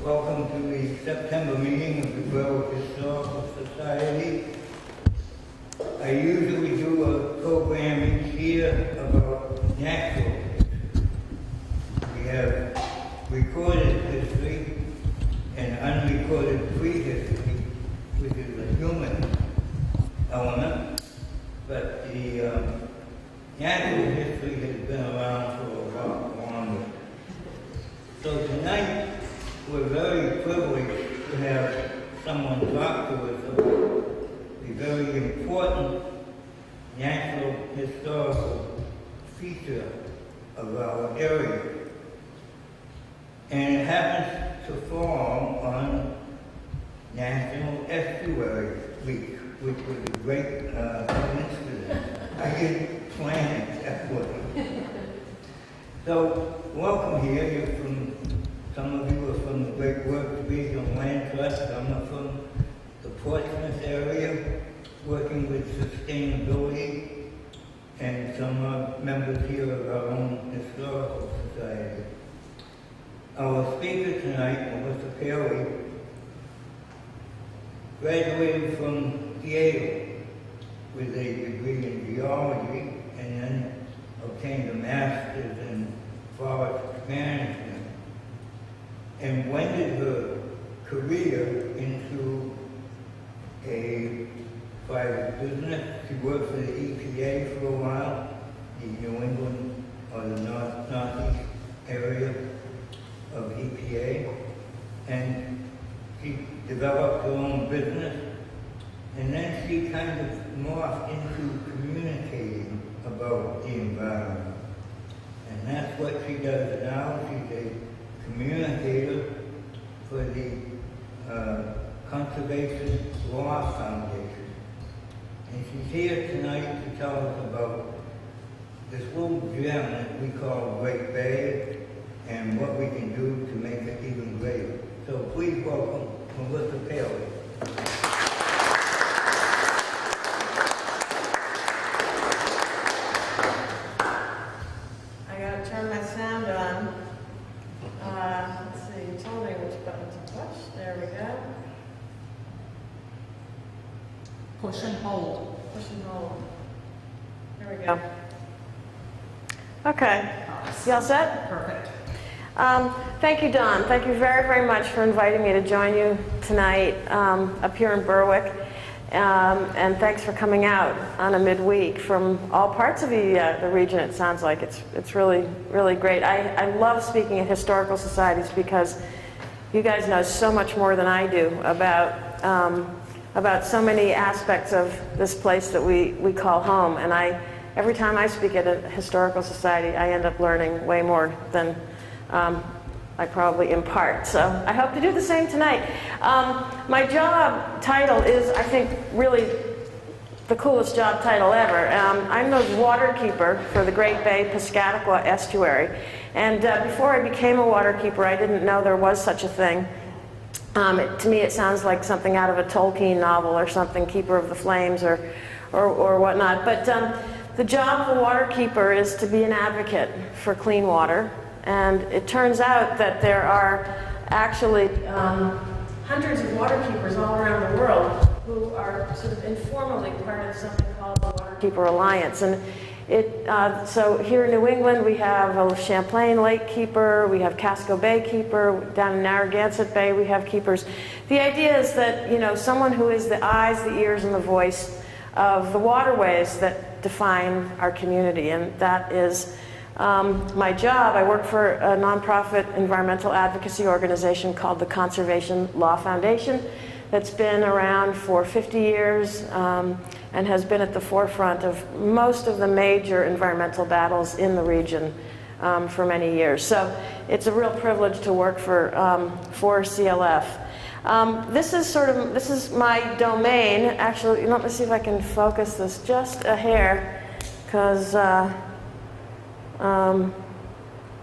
Welcome to the September meeting of the Berwick Historical Society. I usually do a program each year about natural history. We have recorded history and unrecorded prehistory, which is a human element, but the natural history has been around for a lot longer. So tonight, we're very privileged to have someone talk to us about a very important natural historical feature of our area. And it happens to fall on National Estuary Week, which was a great coincidence. I didn't plan it that way. So, welcome here. You're from, some of you are from the Great Works Regional Land Trust, some are from the Portsmouth area, working with sustainability, and some are members here of our own historical society. Our speaker tonight, Melissa Perry, graduated from Yale with a degree in geology and then obtained a master's in forest management and wended her career into a private business. She worked for the EPA for a while, the New England or the northeast area of EPA, and she developed her own business, and then she kind of morphed into communicating about the environment. And that's what she does now. She's a communicator for the Conservation Law Foundation. And she's here tonight to tell us about this little gem that we call Great Bay and what we can do to make it even greater. So please welcome Melissa Perry. I gotta turn my sound on. Let's see, you told me which button to push. There we go. Push and hold. Push and hold. There we go. Okay. You all set? Perfect. Thank you, Don. Thank you very, very much for inviting me to join you tonight up here in Berwick. And thanks for coming out on a midweek from all parts of the region. It sounds like it's really, really great. I love speaking at historical societies because you guys know so much more than I do about so many aspects of this place that we call home. And every time I speak at a historical society, I end up learning way more than I probably impart. So I hope to do the same tonight. My job title is, I think, really the coolest job title ever. I'm the waterkeeper for the Great Bay Piscataqua Estuary. And before I became a waterkeeper, I didn't know there was such a thing. To me, it sounds like something out of a Tolkien novel or something, Keeper of the Flames or whatnot. But the job of a waterkeeper is to be an advocate for clean water. And it turns out that there are actually hundreds of waterkeepers all around the world who are sort of informally part of something called the Waterkeeper Alliance. And so here in New England, we have a Champlain Lake keeper, we have Casco Bay keeper, down in Narragansett Bay we have keepers. The idea is that, you know, someone who is the eyes, the ears, and the voice of the waterways that define our community, and that is my job. I work for a nonprofit environmental advocacy organization called the Conservation Law Foundation that's been around for 50 years and has been at the forefront of most of the major environmental battles in the region for many years. So it's a real privilege to work for CLF. This is my domain. Actually, let me see if I can focus this just a hair, because there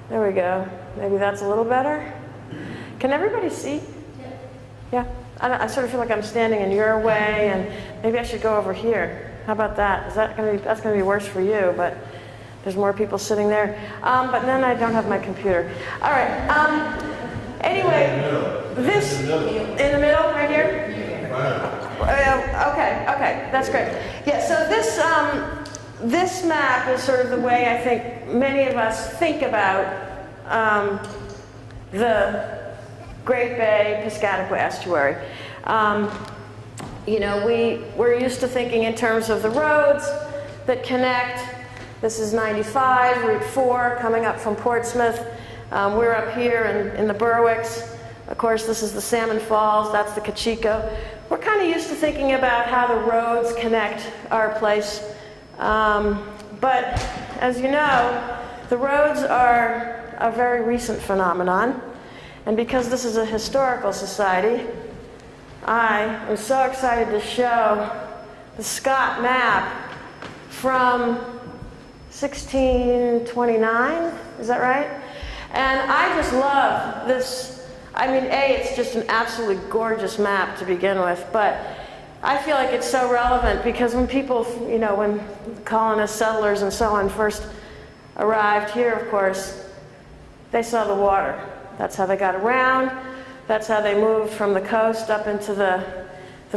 we go. Maybe that's a little better. Can everybody see? Yeah. I sort of feel like I'm standing in your way, and maybe I should go over here. How about that? That's going to be worse for you, but there's more people sitting there. But then I don't have my computer. All right. Anyway, In the middle, right here? Okay, that's great. Yeah, so this map is sort of the way I think many of us think about the Great Bay Piscataqua estuary. You know, we're used to thinking in terms of the roads that connect. This is 95, Route 4, coming up from Portsmouth. We're up here in the Berwicks. Of course, this is the Salmon Falls, that's the Cachiko. We're kind of used to thinking about how the roads connect our place. But as you know, the roads are a very recent phenomenon. And because this is a historical society, I am so excited to show the Scott map from 1629, is that right? And I just love this. I mean, it's just an absolutely gorgeous map to begin with, but I feel like it's so relevant because when people, you know, when colonists, settlers, and so on first arrived here, of course, they saw the water. That's how they got around. That's how they moved from the coast up into the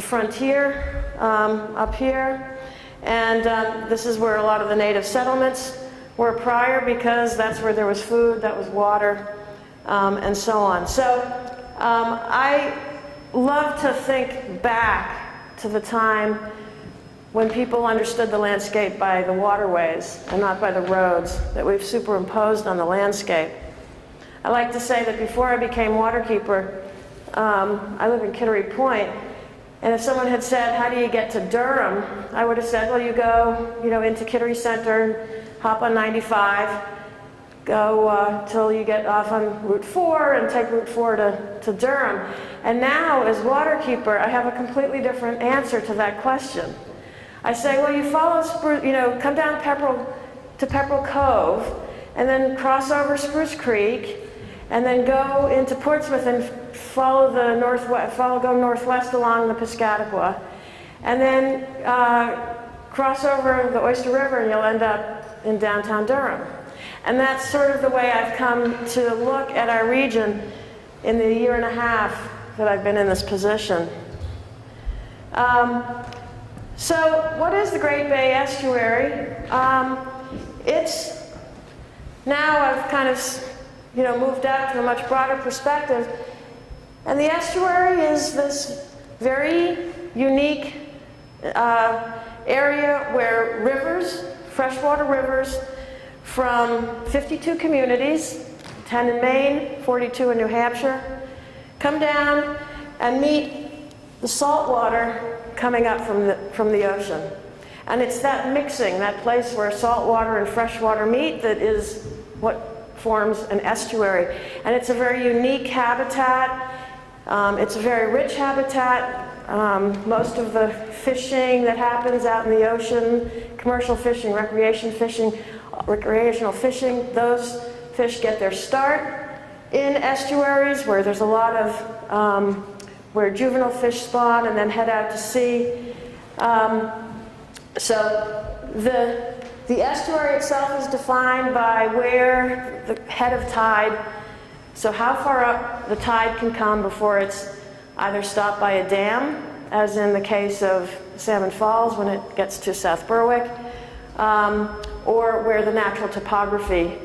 frontier up here. And this is where a lot of the native settlements were prior because that's where there was food, that was water, and so on. So I love to think back to the time when people understood the landscape by the waterways and not by the roads that we've superimposed on the landscape. I like to say that before I became waterkeeper, I live in Kittery Point, and if someone had said, how do you get to Durham? I would have said, well, you go, you know, into Kittery Center, hop on 95, go till you get off on Route 4 and take Route 4 to Durham. And now, as waterkeeper, I have a completely different answer to that question. I say, well, you follow Spruce, you know, come down to Pepperell Cove, and then cross over Spruce Creek, and then go into Portsmouth and follow the go northwest along the Piscataqua, and then cross over the Oyster River, and you'll end up in downtown Durham. And that's sort of the way I've come to look at our region in the year and a half that I've been in this position. So what is the Great Bay Estuary? It's now I've kind of, you know, moved out to a much broader perspective. And the estuary is this very unique area where rivers, freshwater rivers, from 52 communities, 10 in Maine, 42 in New Hampshire, come down and meet the salt water coming up from the ocean. And it's that mixing, that place where salt water and fresh water meet, that is what forms an estuary. And it's a very unique habitat. It's a very rich habitat. Most of the fishing that happens out in the ocean, commercial fishing, recreational fishing, those fish get their start in estuaries where there's a lot of, where juvenile fish spawn and then head out to sea. So the estuary itself is defined by where the head of tide, so how far up the tide can come before it's either stopped by a dam, as in the case of Salmon Falls when it gets to South Berwick, or where the natural topography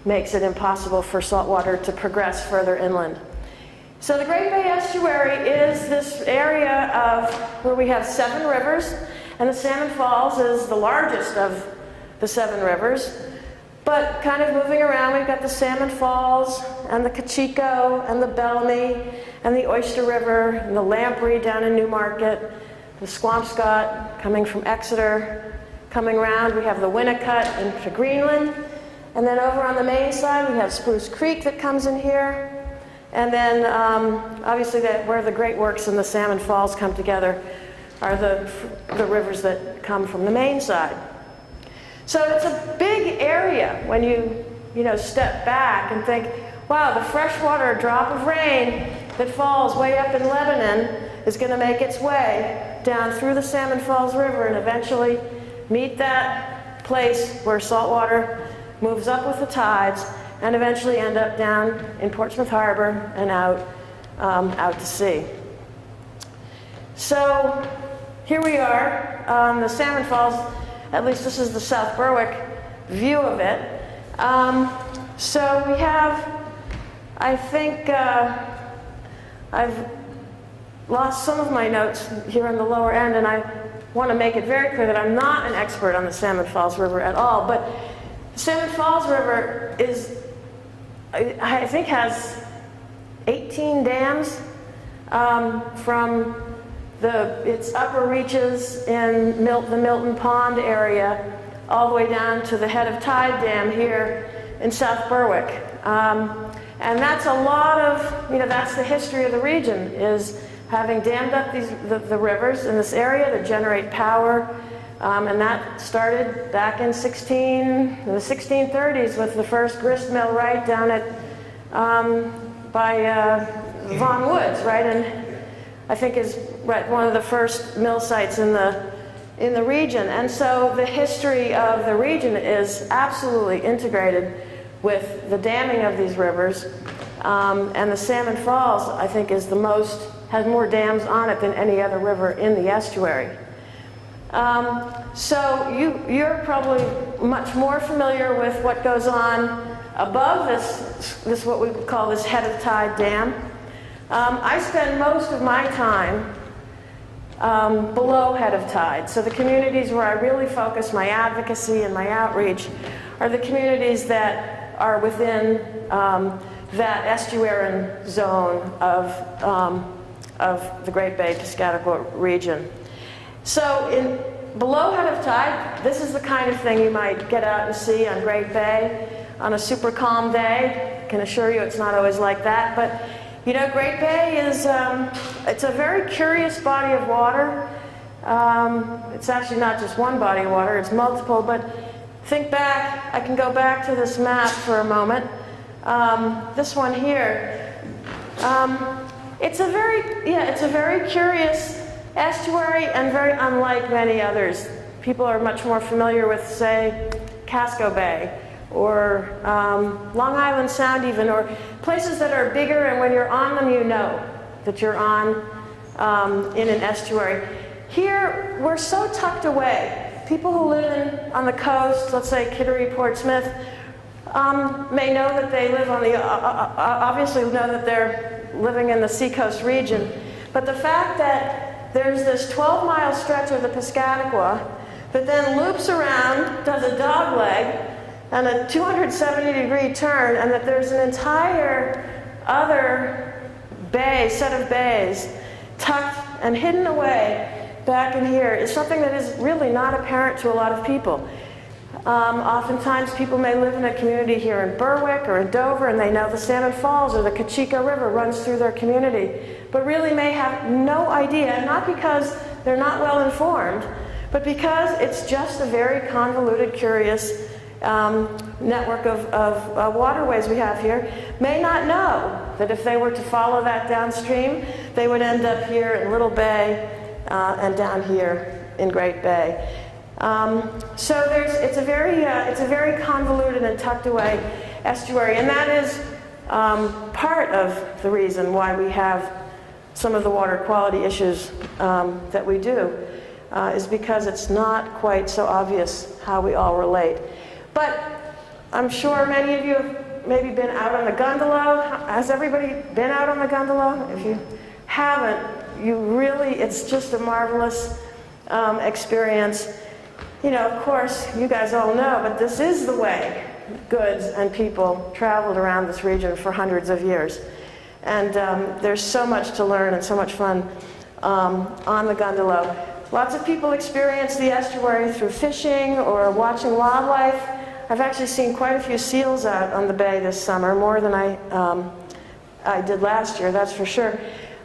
makes it impossible for salt water to progress further inland. So the Great Bay Estuary is this area of where we have 7 rivers, and the Salmon Falls is the largest of the 7 rivers. But kind of moving around, we've got the Salmon Falls, and the Cachiko, and the Bellamy, and the Oyster River, and the Lamprey down in Newmarket, the Swampscott coming from Exeter. Coming around, we have the Winnicott into Greenland. And then over on the Maine side, we have Spruce Creek that comes in here. And then, obviously, where the Great Works and the Salmon Falls come together are the rivers that come from the Maine side. So it's a big area when you step back and think, wow, the freshwater drop of rain that falls way up in Lebanon is going to make its way down through the Salmon Falls River and eventually meet that place where salt water moves up with the tides and eventually end up down in Portsmouth Harbor and out out to sea. So here we are, the Salmon Falls, at least this is the South Berwick view of it. So we have, I think, I've lost some of my notes here in the lower end, and I want to make it very clear that I'm not an expert on the Salmon Falls River at all, but the Salmon Falls River is, I think, has 18 dams from its upper reaches in the Milton Pond area all the way down to the Head of Tide Dam here in South Berwick. And that's a lot of, that's the history of the region, is having dammed up the rivers in this area to generate power. And that started back in the 1630s with the first grist mill right down at by Vaughan Woods, right? And I think is one of the first mill sites in the region. And so the history of the region is absolutely integrated with the damming of these rivers. And the Salmon Falls, I think, has more dams on it than any other river in the estuary. So you're probably much more familiar with what goes on above this what we would call this Head of Tide Dam. I spend most of my time below Head of Tide. So the communities where I really focus my advocacy and my outreach are the communities that are within that estuarine zone of the Great Bay Piscataqua region. So below Head of Tide, this is the kind of thing you might get out and see on Great Bay on a super calm day. I can assure you it's not always like that, but Great Bay is, it's a very curious body of water. It's actually not just one body of water, it's multiple, but think back, I can go back to this map for a moment. This one here. It's a very curious estuary and very unlike many others. People are much more familiar with, say, Casco Bay or Long Island Sound even, or places that are bigger, and when you're on them you know that you're in an estuary. Here we're so tucked away. People who live on the coast, let's say Kittery, Portsmouth, may know that they live on obviously know that they're living in the seacoast region, but the fact that there's this 12-mile stretch of the Piscataqua that then loops around, does a dog leg, and a 270-degree turn, and that there's an entire other set of bays tucked and hidden away back in here is something that is really not apparent to a lot of people. Oftentimes people may live in a community here in Berwick or in Dover, and they know the Salmon Falls or the Kachika River runs through their community, but really may have no idea, not because they're not well informed, but because it's just a very convoluted, curious network of waterways we have here, may not know that if they were to follow that downstream, they would end up here in Little Bay and down here in Great Bay. So it's a very convoluted and tucked away estuary, and that is part of the reason why we have some of the water quality issues that we do, is because it's not quite so obvious how we all relate. But I'm sure many of you have maybe been out on the gondola. Has everybody been out on the gondola? If you haven't, it's just a marvelous experience. Of course, you guys all know, but this is the way goods and people traveled around this region for hundreds of years. And there's so much to learn and so much fun on the gondola. Lots of people experience the estuary through fishing or watching wildlife. I've actually seen quite a few seals out on the bay this summer, more than I did last year, that's for sure.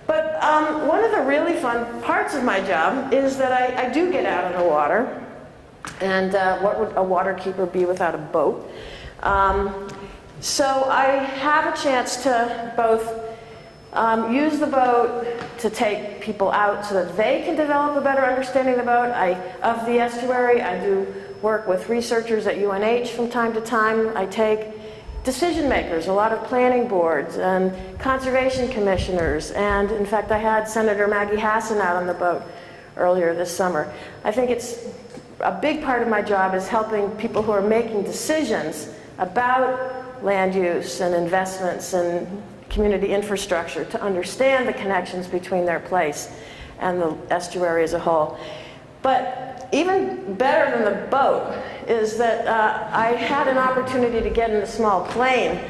But one of the really fun parts of my job is that I do get out on the water. And what would a waterkeeper be without a boat? So I have a chance to both use the boat to take people out so that they can develop a better understanding of the boat, of the estuary. I do work with researchers at UNH from time to time. I take decision makers, a lot of planning boards and conservation commissioners, and in fact I had Senator Maggie Hassan out on the boat earlier this summer. I think it's a big part of my job is helping people who are making decisions about land use and investments and community infrastructure to understand the connections between their place and the estuary as a whole. But even better than the boat is that I had an opportunity to get in a small plane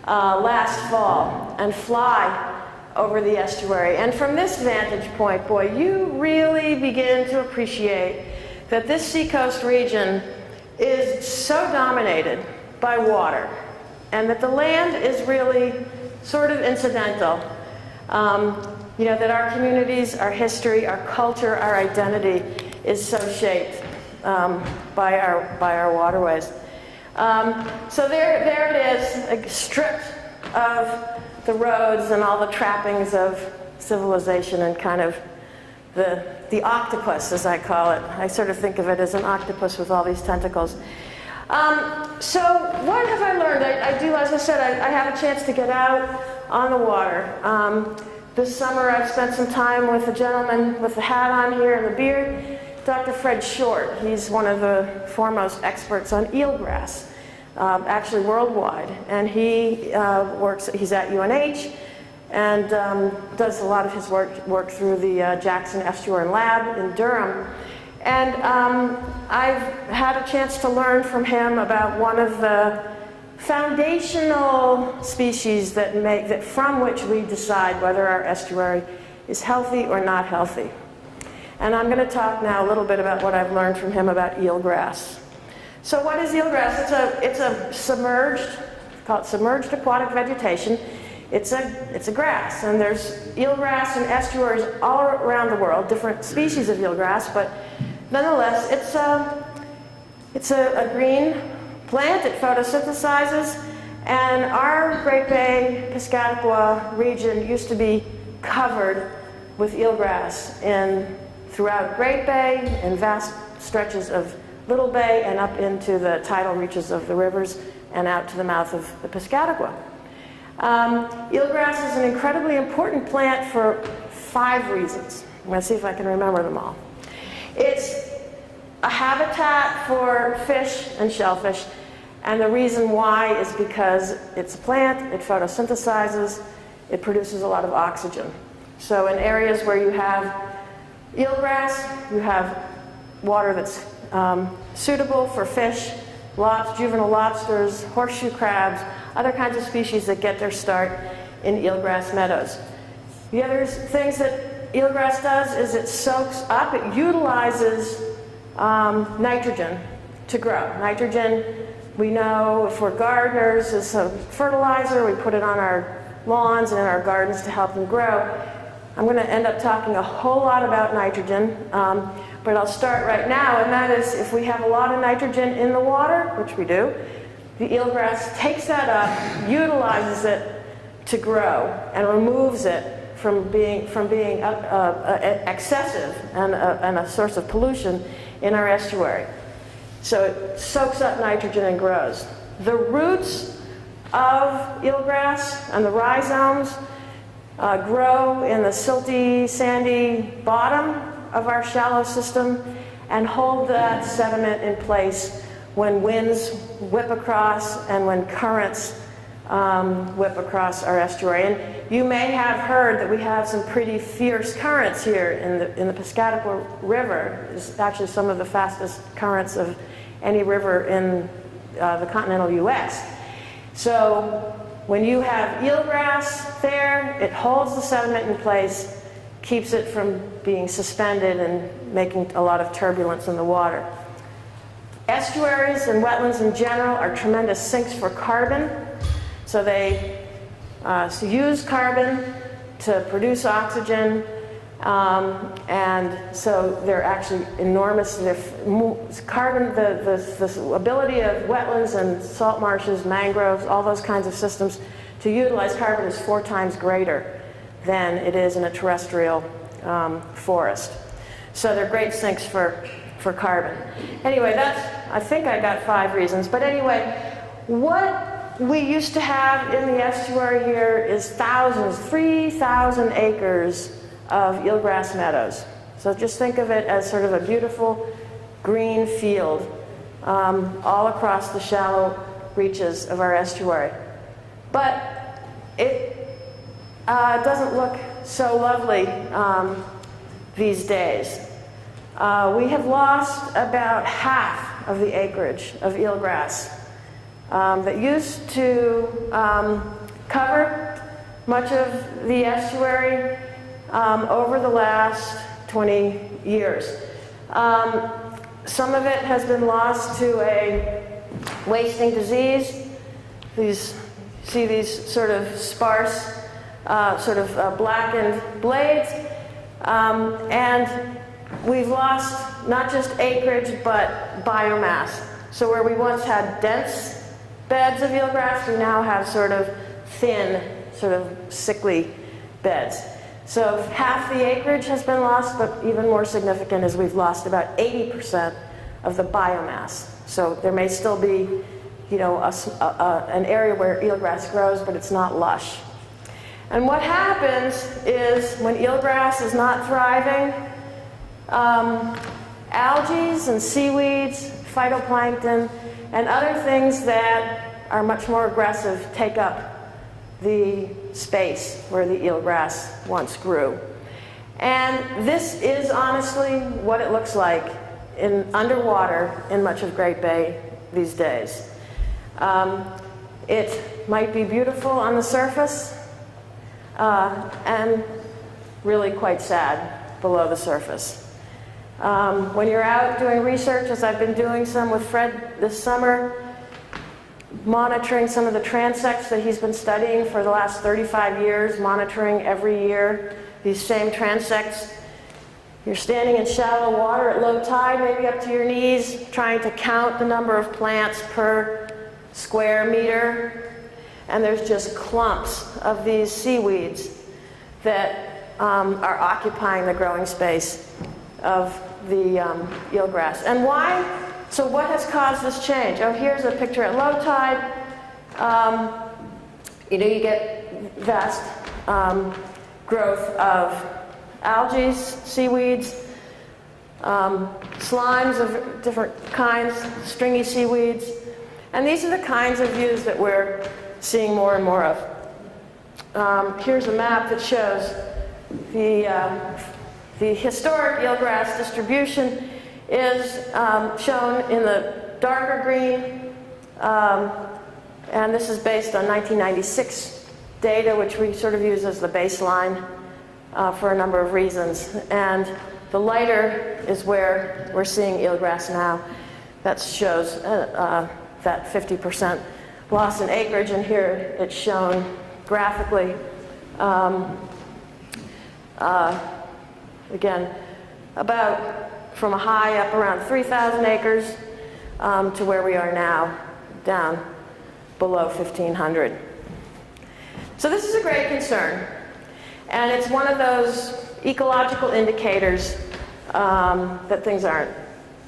last fall and fly over the estuary. And from this vantage point, boy, you really begin to appreciate that this seacoast region is so dominated by water, and that the land is really sort of incidental. You know, that our communities, our history, our culture, our identity is so shaped by our waterways. So there it is, stripped of the roads and all the trappings of civilization, and kind of the octopus, as I call it. I sort of think of it as an octopus with all these tentacles. So what have I learned? I do, as I said, I have a chance to get out on the water. This summer I've spent some time with a gentleman with the hat on here and the beard, Dr. Fred Short. He's one of the foremost experts on eelgrass, actually worldwide. And he he's at UNH, and does a lot of his work through the Jackson Estuarine Lab in Durham. And I've had a chance to learn from him about one of the foundational species that from which we decide whether our estuary is healthy or not healthy. And I'm going to talk now a little bit about what I've learned from him about eelgrass. So what is eelgrass? It's a submerged, called submerged aquatic vegetation. It's a grass, and there's eelgrass in estuaries all around the world, different species of eelgrass, but nonetheless, it's a green plant. It photosynthesizes, and our Great Bay, Piscataqua region used to be covered with eelgrass throughout Great Bay, in vast stretches of Little Bay, and up into the tidal reaches of the rivers, and out to the mouth of the Piscataqua. Eelgrass is an incredibly important plant for 5 reasons. I'm going to see if I can remember them all. It's a habitat for fish and shellfish, and the reason why is because it's a plant, it photosynthesizes, it produces a lot of oxygen. So in areas where you have eelgrass, you have water that's suitable for fish, juvenile lobsters, horseshoe crabs, other kinds of species that get their start in eelgrass meadows. The other things that eelgrass does is it soaks up, it utilizes nitrogen to grow. Nitrogen, we know if we're gardeners, is a fertilizer. We put it on our lawns and in our gardens to help them grow. I'm going to end up talking a whole lot about nitrogen, but I'll start right now, and that is if we have a lot of nitrogen in the water, which we do, the eelgrass takes that up, utilizes it to grow, and removes it from being excessive and a source of pollution in our estuary. So it soaks up nitrogen and grows. The roots of eelgrass and the rhizomes grow in the silty, sandy bottom of our shallow system and hold that sediment in place when winds whip across and when currents whip across our estuary. And you may have heard that we have some pretty fierce currents here in the Piscataqua River. It's actually some of the fastest currents of any river in the continental US. So when you have eelgrass there, it holds the sediment in place, keeps it from being suspended and making a lot of turbulence in the water. Estuaries and wetlands in general are tremendous sinks for carbon. So they use carbon to produce oxygen, and so they're actually enormous. Carbon, the ability of wetlands and salt marshes, mangroves, all those kinds of systems to utilize carbon is 4 times greater than it is in a terrestrial forest. So they're great sinks for carbon. Anyway, I think I got 5 reasons. But anyway, what we used to have in the estuary here is thousands, 3,000 acres of eelgrass meadows. So just think of it as sort of a beautiful green field all across the shallow reaches of our estuary. But it doesn't look so lovely these days. We have lost about half of the acreage of eelgrass that used to cover much of the estuary over the last 20 years. Some of it has been lost to a wasting disease. See these sort of sparse, blackened blades. And we've lost not just acreage, but biomass. So where we once had dense beds of eelgrass, we now have sort of thin, sort of sickly beds. So half the acreage has been lost, but even more significant is we've lost about 80% of the biomass. So there may still be, an area where eelgrass grows, but it's not lush. And what happens is when eelgrass is not thriving, algae and seaweeds, phytoplankton, and other things that are much more aggressive take up the space where the eelgrass once grew. And this is honestly what it looks like underwater in much of Great Bay these days. It might be beautiful on the surface and really quite sad below the surface. When you're out doing research, as I've been doing some with Fred this summer, monitoring some of the transects that he's been studying for the last 35 years, monitoring every year these same transects. You're standing in shallow water at low tide, maybe up to your knees, trying to count the number of plants per square meter, and there's just clumps of these seaweeds that are occupying the growing space of the eelgrass. And why? So what has caused this change? Oh, here's a picture at low tide. You get vast growth of algae, seaweeds, slimes of different kinds, stringy seaweeds. And these are the kinds of views that we're seeing more and more of. Here's a map that shows the historic eelgrass distribution is shown in the darker green, and this is based on 1996 data, which we sort of use as the baseline for a number of reasons. And the lighter is where we're seeing eelgrass now. That shows that 50% loss in acreage, and here it's shown graphically. Again, about from a high up around 3,000 acres to where we are now, down below 1,500. So this is a great concern, and it's one of those ecological indicators that things aren't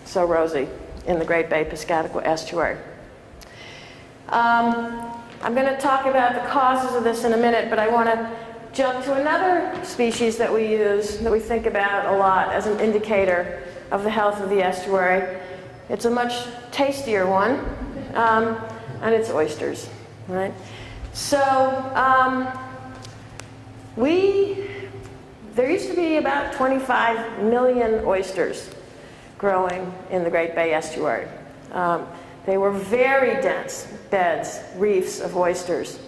so rosy in the Great Bay Piscataqua estuary. I'm going to talk about the causes of this in a minute, but I want to jump to another species that we use, that we think about a lot as an indicator of the health of the estuary. It's a much tastier one, and it's oysters, right? So there used to be about 25 million oysters growing in the Great Bay estuary. They were very dense beds, reefs of oysters.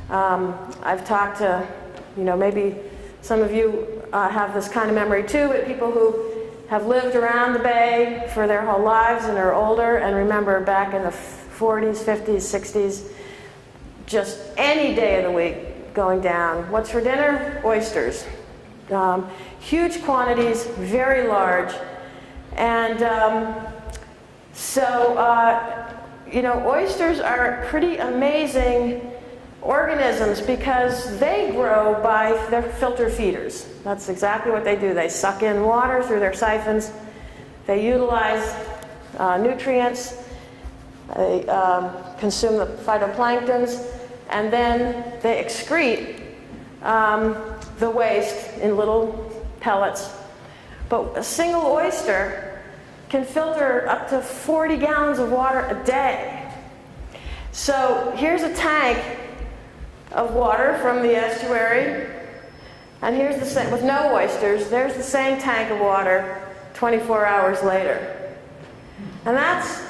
I've talked to, maybe some of you have this kind of memory too, but people who have lived around the bay for their whole lives and are older and remember back in the 40s, 50s, 60s, just any day of the week going down. What's for dinner? Oysters. Huge quantities, very large. And oysters are pretty amazing organisms because they grow by their filter feeders. That's exactly what they do. They suck in water through their siphons. They utilize nutrients. They consume the phytoplanktons, and then they excrete the waste in little pellets. But a single oyster can filter up to 40 gallons of water a day. So here's a tank of water from the estuary, and here's the same, with no oysters, there's the same tank of water 24 hours later. And that's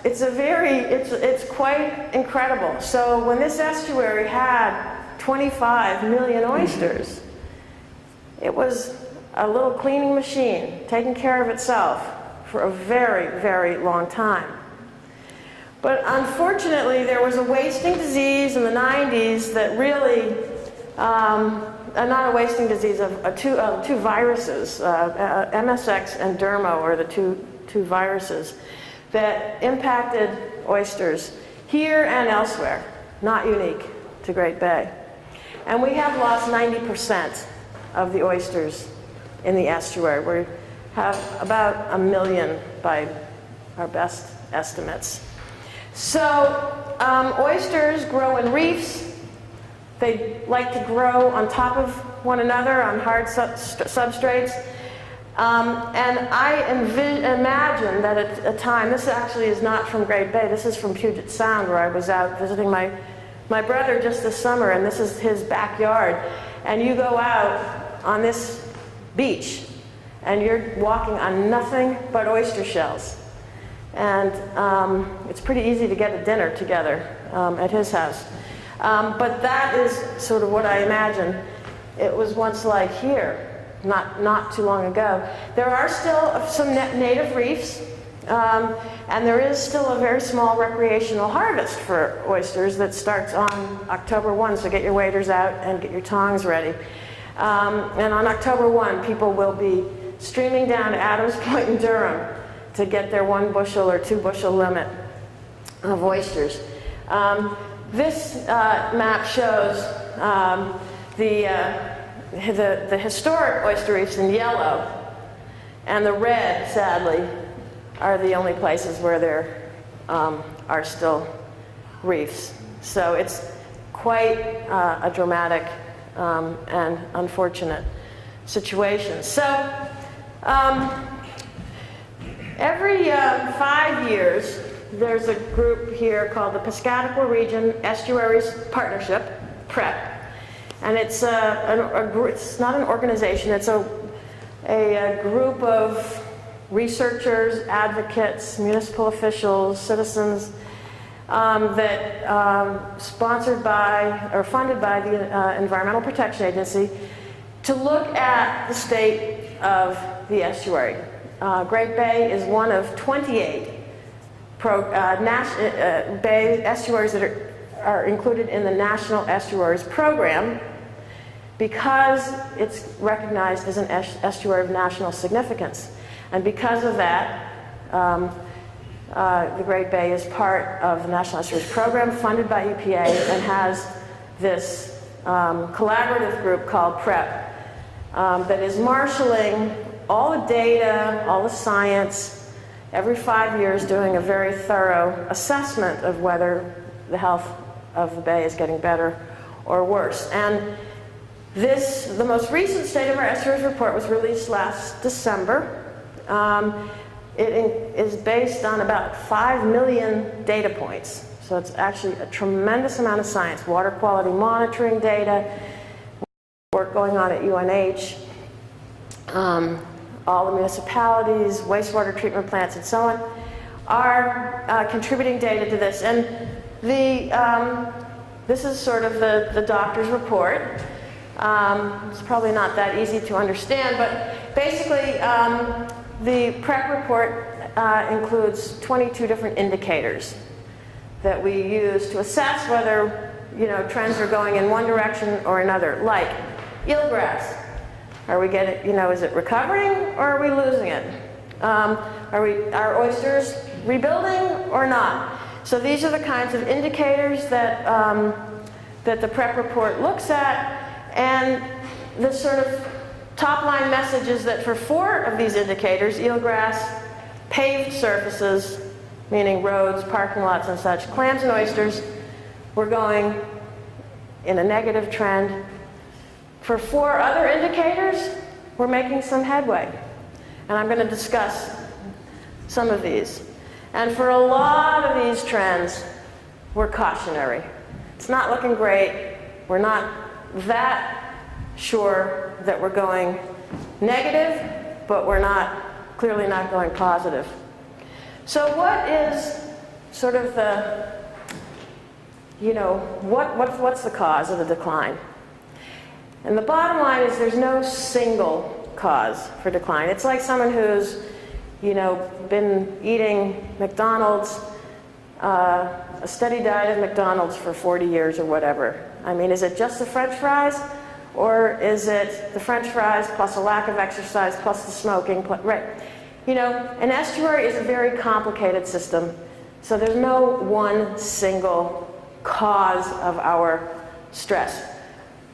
it's quite incredible. So when this estuary had 25 million oysters, it was a little cleaning machine taking care of itself for a very, very long time. But unfortunately, there was a wasting disease in the 90s that really, not a wasting disease, of two viruses, MSX and Dermo are the two viruses that impacted oysters here and elsewhere, not unique to Great Bay. And we have lost 90% of the oysters in the estuary. We have about 1 million by our best estimates. So oysters grow in reefs. They like to grow on top of one another on hard substrates. And I imagine that at a time, this actually is not from Great Bay, this is from Puget Sound, where I was out visiting my brother just this summer, and this is his backyard. And you go out on this beach, and you're walking on nothing but oyster shells. And it's pretty easy to get a dinner together at his house. But that is sort of what I imagine it was once like here, not too long ago. There are still some native reefs, and there is still a very small recreational harvest for oysters that starts on October 1, so get your waders out and get your tongs ready. And on October 1, people will be streaming down to Adams Point in Durham to get their 1 bushel or 2 bushel limit of oysters. This map shows the historic oyster reefs in yellow, and the red, sadly, are the only places where there are still reefs. So it's quite a dramatic and unfortunate situation. So every 5 years, there's a group here called the Piscataqua Region Estuaries Partnership, PREP. And it's it's not an organization, it's a group of researchers, advocates, municipal officials, citizens that sponsored by or funded by the Environmental Protection Agency to look at the state of the estuary. Great Bay is one of 28 bay estuaries that are included in the National Estuaries Program because it's recognized as an estuary of national significance. And because of that, the Great Bay is part of the National Estuaries Program funded by EPA and has this collaborative group called PREP that is marshaling all the data, all the science, every 5 years doing a very thorough assessment of whether the health of the bay is getting better or worse. And the most recent State of Our Estuaries report was released last December. It is based on about 5 million data points. So it's actually a tremendous amount of science, water quality monitoring data, work going on at UNH, all the municipalities, wastewater treatment plants, and so on, are contributing data to this. And this is sort of the doctor's report. It's probably not that easy to understand, but basically the PREP report includes 22 different indicators that we use to assess whether trends are going in one direction or another, like eelgrass. Are we getting, is it recovering or are we losing it? Are oysters rebuilding or not? So these are the kinds of indicators that that the PREP report looks at, and the sort of top line message is that for 4 of these indicators, eelgrass, paved surfaces, meaning roads, parking lots and such, clams and oysters, we're going in a negative trend. For 4 other indicators, we're making some headway. And I'm going to discuss some of these. And for a lot of these trends, we're cautionary. It's not looking great. We're not that sure that we're going negative, but we're clearly not going positive. So what is sort of the, what's the cause of the decline? And the bottom line is there's no single cause for decline. It's like someone who's, been eating McDonald's, a steady diet of McDonald's for 40 years or whatever. I mean, is it just the French fries? Or is it the French fries plus a lack of exercise plus the smoking? Right. An estuary is a very complicated system. So there's no one single cause of our stress.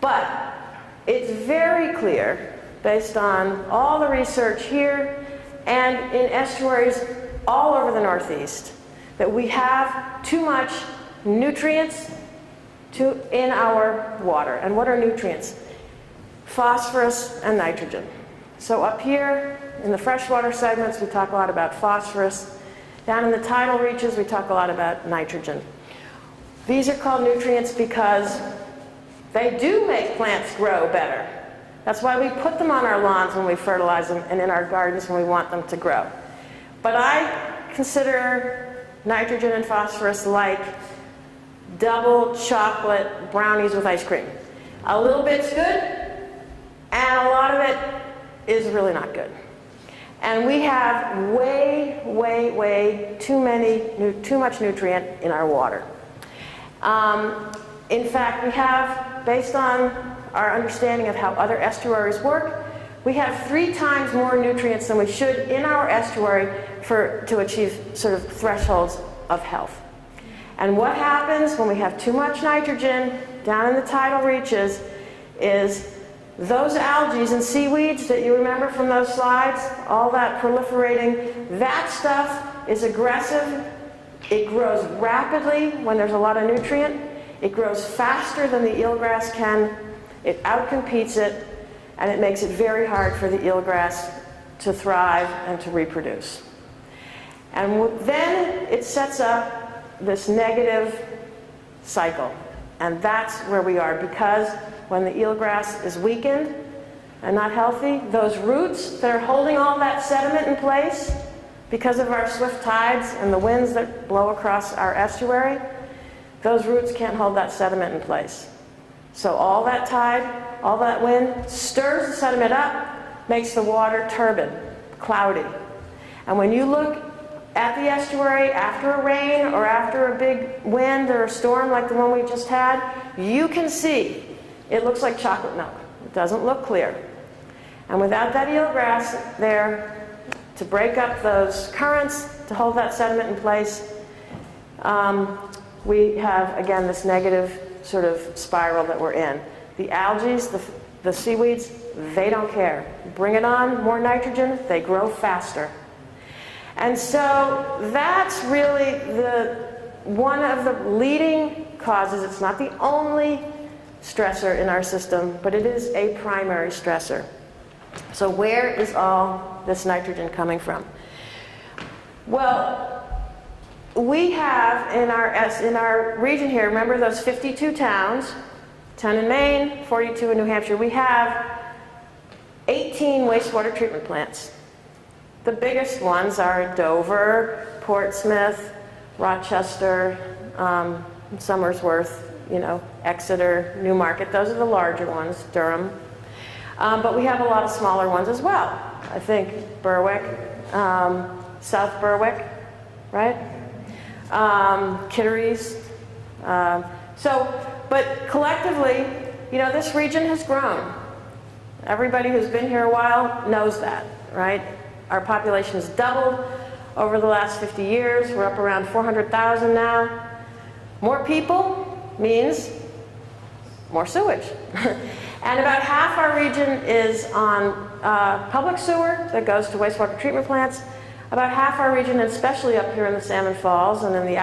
But it's very clear, based on all the research here and in estuaries all over the Northeast, that we have too much nutrients in our water. And what are nutrients? Phosphorus and nitrogen. So up here in the freshwater segments, we talk a lot about phosphorus. Down in the tidal reaches, we talk a lot about nitrogen. These are called nutrients because they do make plants grow better. That's why we put them on our lawns when we fertilize them and in our gardens when we want them to grow. But I consider nitrogen and phosphorus like double chocolate brownies with ice cream. A little bit's good, and a lot of it is really not good. And we have way, way, way too much nutrient in our water. In fact, we have, based on our understanding of how other estuaries work, we have 3 times more nutrients than we should in our estuary to achieve sort of thresholds of health. And what happens when we have too much nitrogen down in the tidal reaches is those algae and seaweeds that you remember from those slides, all that proliferating, that stuff is aggressive. It grows rapidly when there's a lot of nutrient. It grows faster than the eelgrass can. It outcompetes it, and it makes it very hard for the eelgrass to thrive and to reproduce. And then it sets up this negative cycle. And that's where we are, because when the eelgrass is weakened and not healthy, those roots that are holding all that sediment in place because of our swift tides and the winds that blow across our estuary, those roots can't hold that sediment in place. So all that tide, all that wind stirs the sediment up, makes the water turbid, cloudy. And when you look at the estuary after a rain or after a big wind or a storm like the one we just had, you can see it looks like chocolate milk. It doesn't look clear. And without that eelgrass there to break up those currents, to hold that sediment in place, we have, again, this negative sort of spiral that we're in. The algae, the seaweeds, they don't care. Bring it on, more nitrogen, they grow faster. And so that's really one of the leading causes. It's not the only stressor in our system, but it is a primary stressor. So where is all this nitrogen coming from? Well, we have in our region here, remember those 52 towns, 10 in Maine, 42 in New Hampshire, we have 18 wastewater treatment plants. The biggest ones are Dover, Portsmouth, Rochester, Somersworth, Exeter, Newmarket. Those are the larger ones, Durham. But we have a lot of smaller ones as well. I think Berwick, South Berwick, right? Kitteries. But collectively, this region has grown. Everybody who's been here a while knows that, right? Our population has doubled over the last 50 years. We're up around 400,000 now. More people means more sewage. And about half our region is on public sewer that goes to wastewater treatment plants. About half our region, especially up here in the Salmon Falls and in the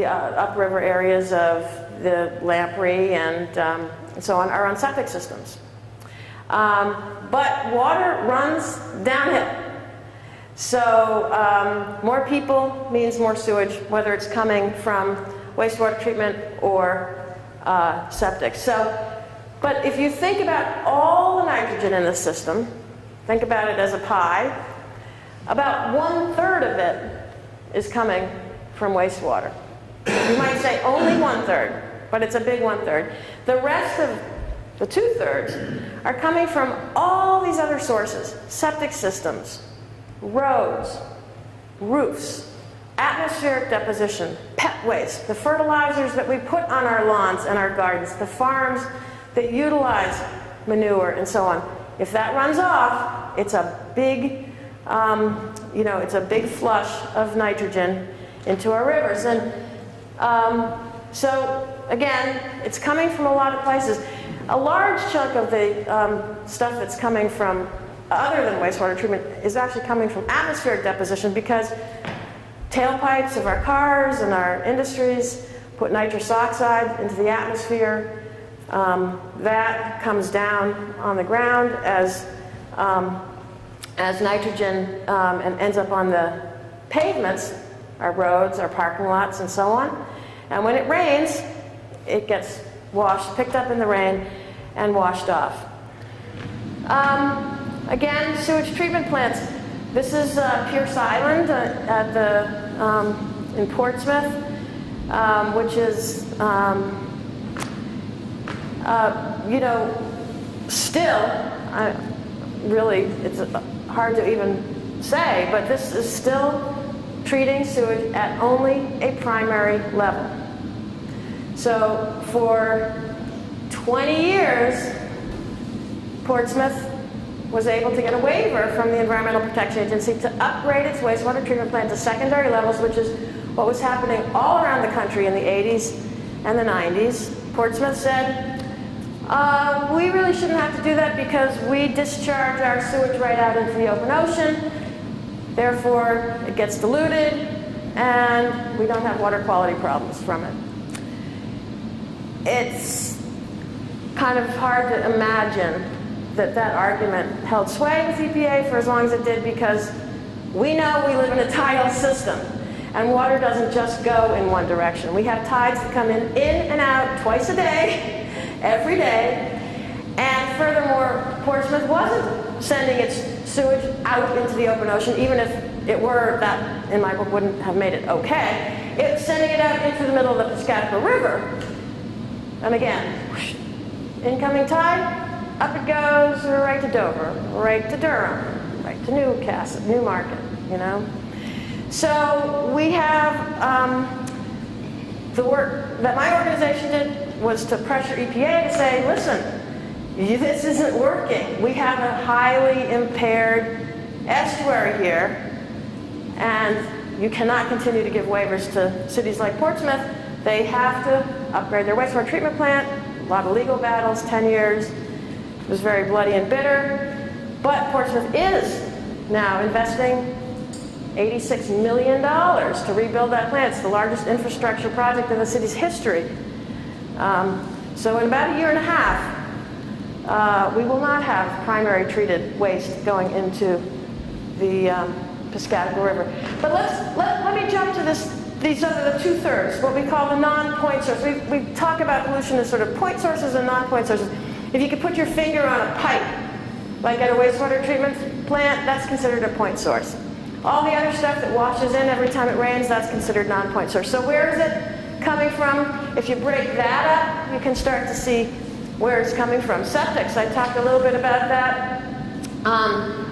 upriver areas of the Lamprey and so on, are on septic systems. But water runs downhill. So more people means more sewage, whether it's coming from wastewater treatment or septic. But if you think about all the nitrogen in the system, think about it as a pie, about 1/3 of it is coming from wastewater. You might say only 1/3, but it's a big 1/3. The rest of the 2/3 are coming from all these other sources: septic systems, roads, roofs, atmospheric deposition, pet waste, the fertilizers that we put on our lawns and our gardens, the farms that utilize manure and so on. If that runs off, it's a big, it's a big flush of nitrogen into our rivers. And so again, it's coming from a lot of places. A large chunk of the stuff that's coming from other than wastewater treatment is actually coming from atmospheric deposition, because tailpipes of our cars and our industries put nitrous oxide into the atmosphere. That comes down on the ground as nitrogen and ends up on the pavements, our roads, our parking lots, and so on. And when it rains, it gets picked up in the rain and washed off. Again, sewage treatment plants. This is Pierce Island in Portsmouth, which is, still, really, it's hard to even say, but this is still treating sewage at only a primary level. So for 20 years, Portsmouth was able to get a waiver from the Environmental Protection Agency to upgrade its wastewater treatment plant to secondary levels, which is what was happening all around the country in the 80s and the 90s. Portsmouth said, we really shouldn't have to do that because we discharge our sewage right out into the open ocean. Therefore, it gets diluted, and we don't have water quality problems from it. It's kind of hard to imagine that argument held sway with EPA for as long as it did, because we know we live in a tidal system, and water doesn't just go in one direction. We have tides that come in and out twice a day, every day. And furthermore, Portsmouth wasn't sending its sewage out into the open ocean, even if it were. That, in my book, wouldn't have made it okay. It was sending it out into the middle of the Piscataqua River. And again, whoosh, incoming tide, up it goes, right to Dover, right to Durham, right to Newcastle, Newmarket, So we have, the work that my organization did was to pressure EPA to say, listen, this isn't working. We have a highly impaired estuary here, and you cannot continue to give waivers to cities like Portsmouth. They have to upgrade their wastewater treatment plant. A lot of legal battles, 10 years. It was very bloody and bitter. But Portsmouth is now investing $86 million to rebuild that plant. It's the largest infrastructure project in the city's history. So in about a year and a half, we will not have primary treated waste going into the Piscataqua River. But let me jump to these other, the 2/3, what we call the non-point sources. We talk about pollution as sort of point sources and non-point sources. If you could put your finger on a pipe, like at a wastewater treatment plant, that's considered a point source. All the other stuff that washes in every time it rains, that's considered non-point source. So where is it coming from? If you break that up, you can start to see where it's coming from. Septics, I talked a little bit about that.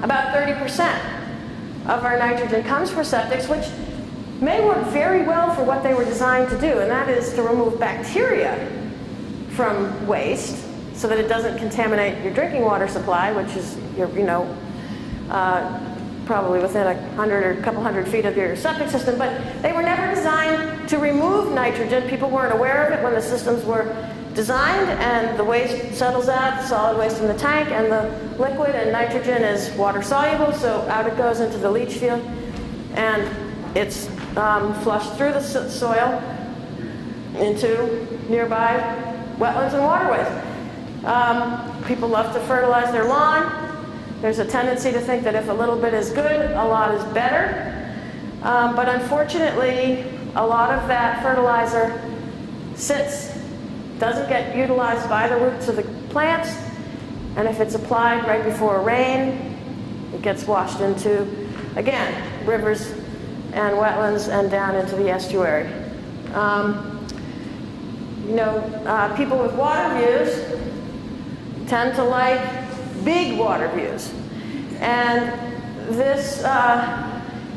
About 30% of our nitrogen comes from septics, which may work very well for what they were designed to do, and that is to remove bacteria from waste so that it doesn't contaminate your drinking water supply, which is probably within 100 or a couple hundred feet of your septic system. But they were never designed to remove nitrogen. People weren't aware of it when the systems were designed, and the waste settles out, solid waste in the tank, and the liquid and nitrogen is water soluble, so out it goes into the leach field. and it's flushed through the soil into nearby wetlands and waterways. People love to fertilize their lawn. There's a tendency to think that if a little bit is good, a lot is better. But unfortunately, a lot of that fertilizer doesn't get utilized by the roots of the plants, and if it's applied right before rain, it gets washed into, again, rivers and wetlands and down into the estuary. People with water views tend to like big water views. And this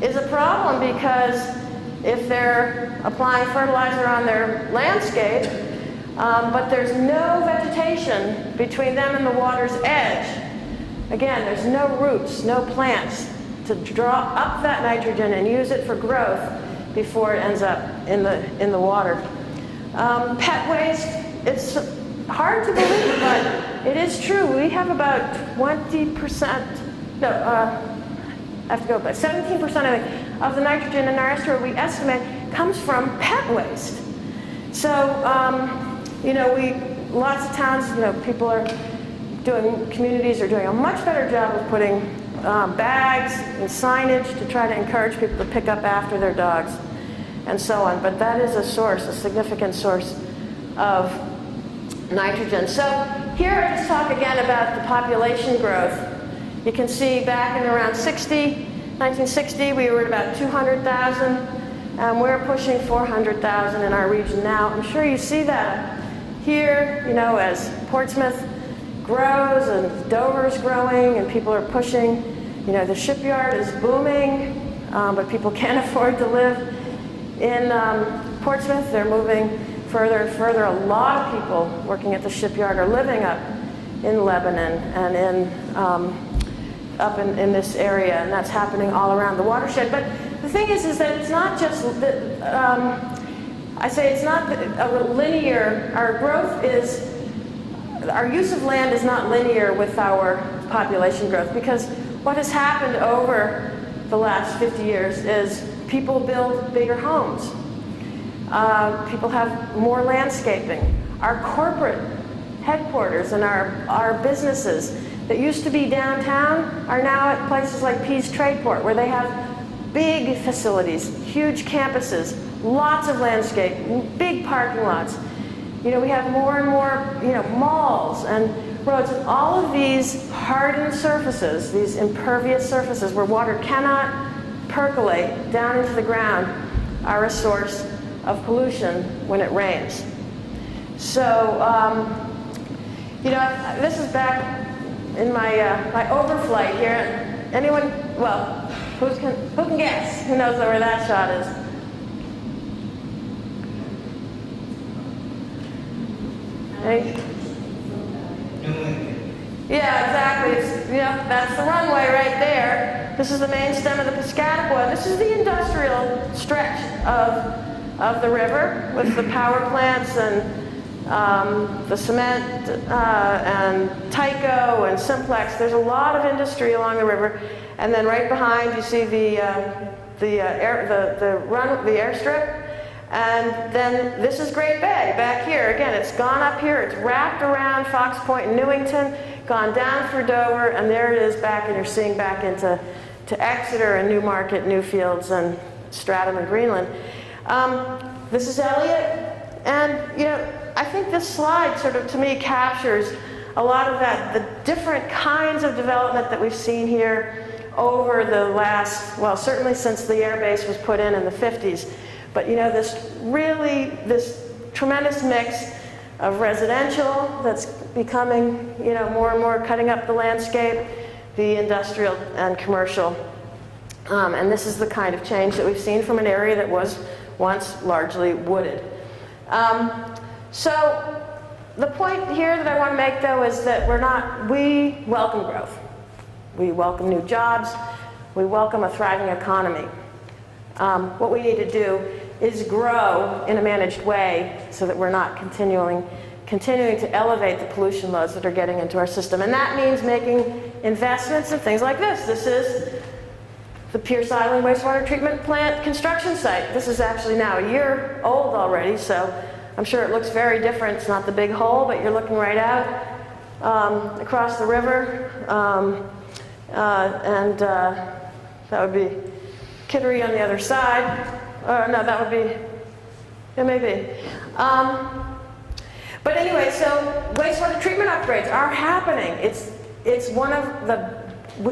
is a problem because if they're applying fertilizer on their landscape, but there's no vegetation between them and the water's edge, again, there's no roots, no plants to draw up that nitrogen and use it for growth before it ends up in the water. Pet waste, it's hard to believe, but it is true. We have about 20%, no, I have to go back, 17% I think, of the nitrogen in our estuary we estimate comes from pet waste. So, lots of towns, communities are doing a much better job of putting bags and signage to try to encourage people to pick up after their dogs and so on. But that is a significant source of nitrogen. So here I just talk again about the population growth. You can see back in around 1960, we were at about 200,000, and we're pushing 400,000 in our region now. I'm sure you see that here, as Portsmouth grows and Dover's growing and people are pushing, the shipyard is booming, but people can't afford to live in Portsmouth. They're moving further and further. A lot of people working at the shipyard are living up in Lebanon and up in this area, and that's happening all around the watershed. But the thing is that it's not just it's not a linear. Our use of land is not linear with our population growth, because what has happened over the last 50 years is people build bigger homes. People have more landscaping. Our corporate headquarters and our businesses that used to be downtown are now at places like Pease Tradeport, where they have big facilities, huge campuses, lots of landscape, big parking lots. We have more and more, malls and roads, and all of these hardened surfaces, these impervious surfaces where water cannot percolate down into the ground, are a source of pollution when it rains. So, this is back in my overflight here. Anyone? Well, who can guess? Who knows where that shot is? Hey? Yeah, exactly. That's the runway right there. This is the main stem of the Piscataqua. This is the industrial stretch of the river with the power plants and the cement and Tyco and Simplex. There's a lot of industry along the river, and then right behind you see the airstrip. And then this is Great Bay back here. Again, it's gone up here, it's wrapped around Fox Point and Newington, gone down through Dover, and there it is back, and you're seeing back into Exeter and Newmarket, Newfields, and Stratham and Greenland. This is Elliott, and I think this slide sort of, to me, captures a lot of the different kinds of development that we've seen here over the last, well, certainly since the air base was put in the 50s. But this tremendous mix of residential that's becoming, more and more cutting up the landscape, the industrial and commercial. And this is the kind of change that we've seen from an area that was once largely wooded. So the point here that I want to make, though, is that we welcome growth. We welcome new jobs. We welcome a thriving economy. What we need to do is grow in a managed way so that we're not continuing to elevate the pollution loads that are getting into our system. And that means making investments in things like this. This is the Pierce Island wastewater treatment plant construction site. This is actually now a year old already, so I'm sure it looks very different. It's not the big hole, but you're looking right out across the river. That would be Kittery on the other side. No, that would be, it may be. But anyway, so wastewater treatment upgrades are happening. It's one of the,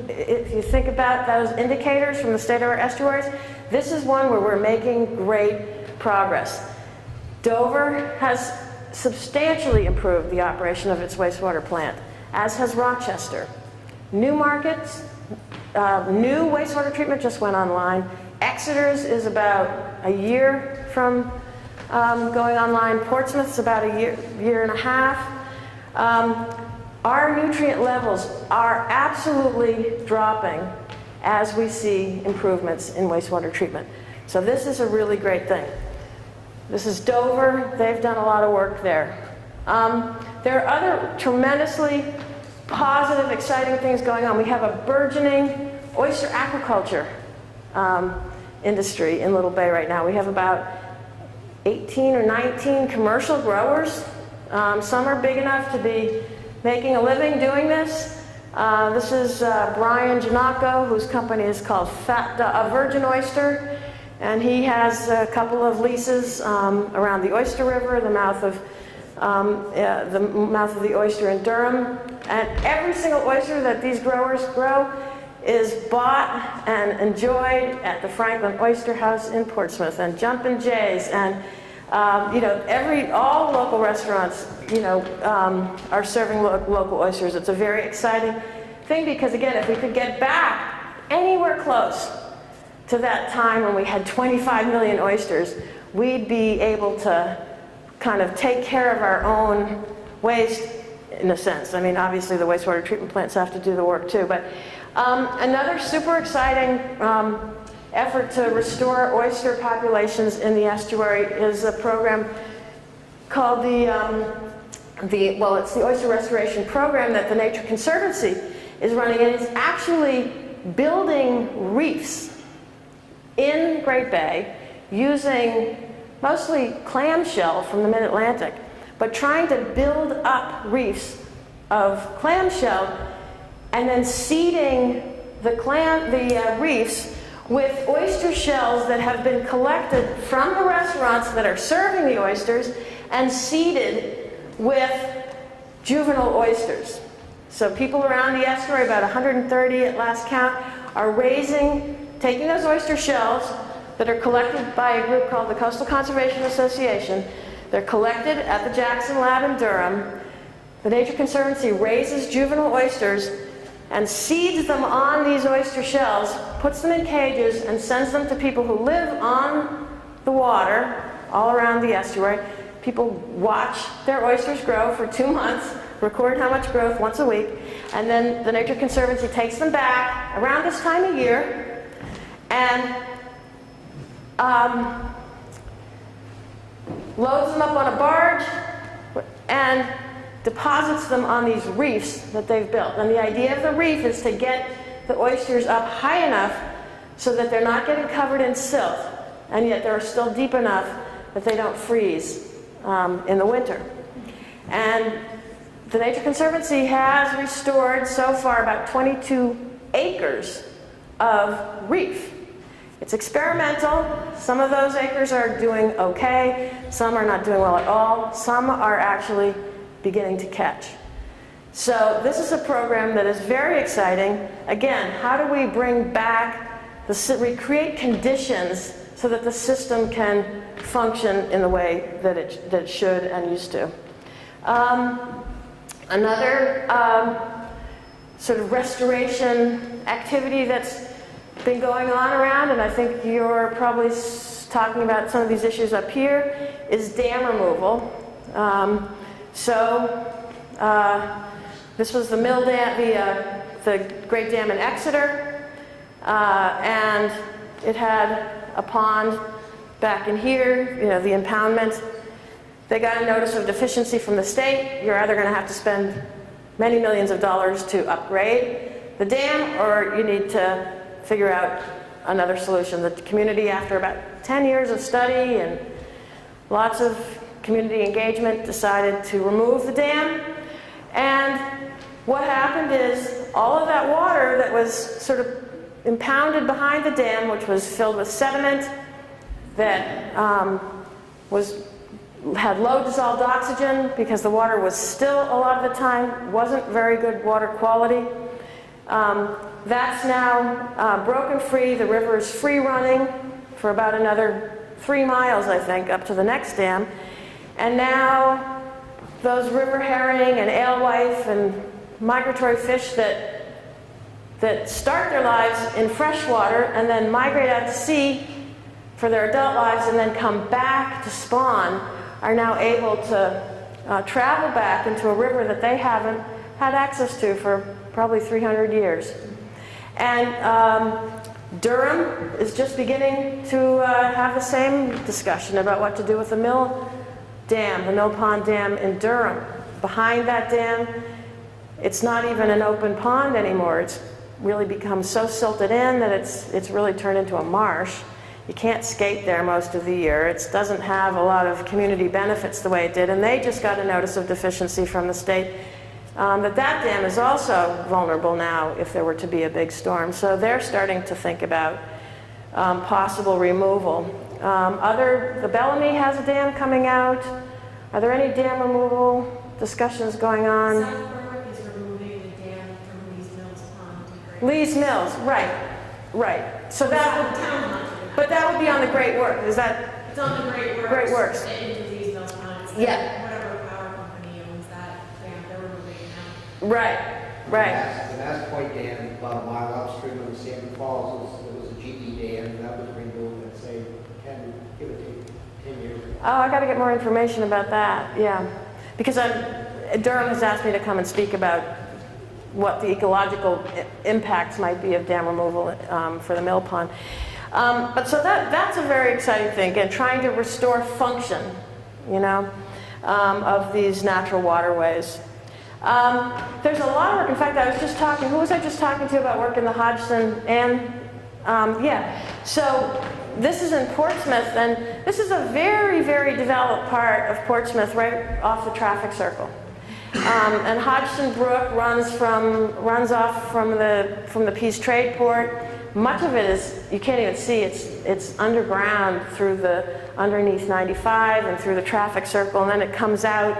if you think about those indicators from the state of our estuaries, this is one where we're making great progress. Dover has substantially improved the operation of its wastewater plant, as has Rochester. New markets, new wastewater treatment just went online. Exeter's is about a year from going online. Portsmouth's about a year and a half. Our nutrient levels are absolutely dropping as we see improvements in wastewater treatment. So this is a really great thing. This is Dover. They've done a lot of work there. There are other tremendously positive, exciting things going on. We have a burgeoning oyster aquaculture industry in Little Bay right now. We have about 18 or 19 commercial growers. Some are big enough to be making a living doing this. This is Brian Janacco, whose company is called Virgin Oyster, and he has a couple of leases around the Oyster River, the mouth of the Oyster in Durham. And every single oyster that these growers grow is bought and enjoyed at the Franklin Oyster House in Portsmouth, and Jumpin' Jays, and all local restaurants, are serving local oysters. It's a very exciting thing because, again, if we could get back anywhere close to that time when we had 25 million oysters, we'd be able to kind of take care of our own waste in a sense. I mean, obviously the wastewater treatment plants have to do the work too, but another super exciting effort to restore oyster populations in the estuary is a program called it's the Oyster Restoration Program that the Nature Conservancy is running, and it's actually building reefs in Great Bay using mostly clamshell from the mid-Atlantic, but trying to build up reefs of clamshell and then seeding the reefs with oyster shells that have been collected from the restaurants that are serving the oysters and seeded with juvenile oysters. So people around the estuary, about 130 at last count, are taking those oyster shells that are collected by a group called the Coastal Conservation Association. They're collected at the Jackson Lab in Durham. The Nature Conservancy raises juvenile oysters and seeds them on these oyster shells, puts them in cages, and sends them to people who live on the water all around the estuary. People watch their oysters grow for 2 months, record how much growth once a week, and then the Nature Conservancy takes them back around this time of year and loads them up on a barge and deposits them on these reefs that they've built. And the idea of the reef is to get the oysters up high enough so that they're not getting covered in silt, and yet they're still deep enough that they don't freeze in the winter. And the Nature Conservancy has restored so far about 22 acres of reef. It's experimental. Some of those acres are doing okay. Some are not doing well at all. Some are actually beginning to catch. So this is a program that is very exciting. Again, how do we bring back, recreate conditions so that the system can function in the way that it should and used to? Another sort of restoration activity that's been going on around, and I think you're probably talking about some of these issues up here, is dam removal. This was the mill dam, the Great Dam in Exeter, and it had a pond back in here, the impoundment. They got a notice of deficiency from the state. You're either going to have to spend many millions of dollars to upgrade the dam, or you need to figure out another solution. The community, after about 10 years of study and lots of community engagement, decided to remove the dam. And what happened is all of that water that was sort of impounded behind the dam, which was filled with sediment that had low dissolved oxygen because the water was still, a lot of the time, wasn't very good water quality. That's now broken free. The river is free running for about another 3 miles, I think, up to the next dam. And now those river herring and alewife and migratory fish that start their lives in freshwater and then migrate out to sea for their adult lives and then come back to spawn are now able to travel back into a river that they haven't had access to for probably 300 years. And Durham is just beginning to have the same discussion about what to do with the Mill Dam, the Mill Pond Dam in Durham. Behind that dam, it's not even an open pond anymore. It's really become so silted in that it's really turned into a marsh. You can't skate there most of the year. It doesn't have a lot of community benefits the way it did, and they just got a notice of deficiency from the state that dam is also vulnerable now if there were to be a big storm. So they're starting to think about possible removal. The Bellamy has a dam coming out. Are there any dam removal discussions going on? South Berwick is removing the dam from Lee's Mills Pond to Great. Lee's Mills, right. So but that would be on the Great Works. Is that? It's on the Great Works. Great Works. Into Lee's Mills Pond. It's Yeah. Whatever power company owns that dam, they're removing it now. Right. The Mass Point Dam, about a mile upstream of the Salmon Falls, there was a GE dam that was removed, let's say, 10 years ago. Oh, I got to get more information about that. Yeah, because Durham has asked me to come and speak about what the ecological impacts might be of dam removal for the mill pond. But so that's a very exciting thing, and trying to restore function, of these natural waterways. There's a lot of work. In fact, I was just talking, who was I just talking to about work in the Hodgson? So this is in Portsmouth, and this is a very, very developed part of Portsmouth, right off the traffic circle. And Hodgson Brook runs off from the Peace Trade Port. Much of it is, you can't even see, it's underground underneath 95 and through the traffic circle, and then it comes out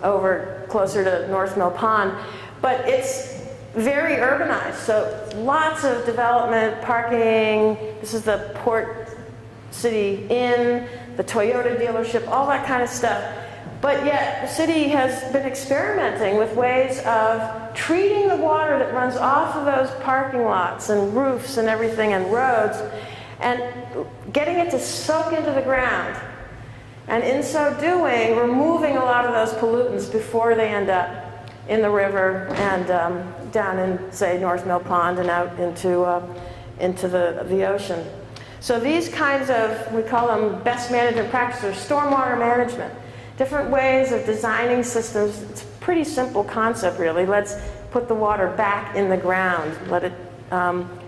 over closer to North Mill Pond. But it's very urbanized, so lots of development, parking. This is the Port City Inn, the Toyota dealership, all that kind of stuff. But yet the city has been experimenting with ways of treating the water that runs off of those parking lots and roofs and everything and roads, and getting it to soak into the ground. And in so doing, removing a lot of those pollutants before they end up in the river and down in, say, North Mill Pond and out into the ocean. So these kinds of, we call them best management practices, stormwater management, different ways of designing systems. It's a pretty simple concept, really. Let's put the water back in the ground. Let it,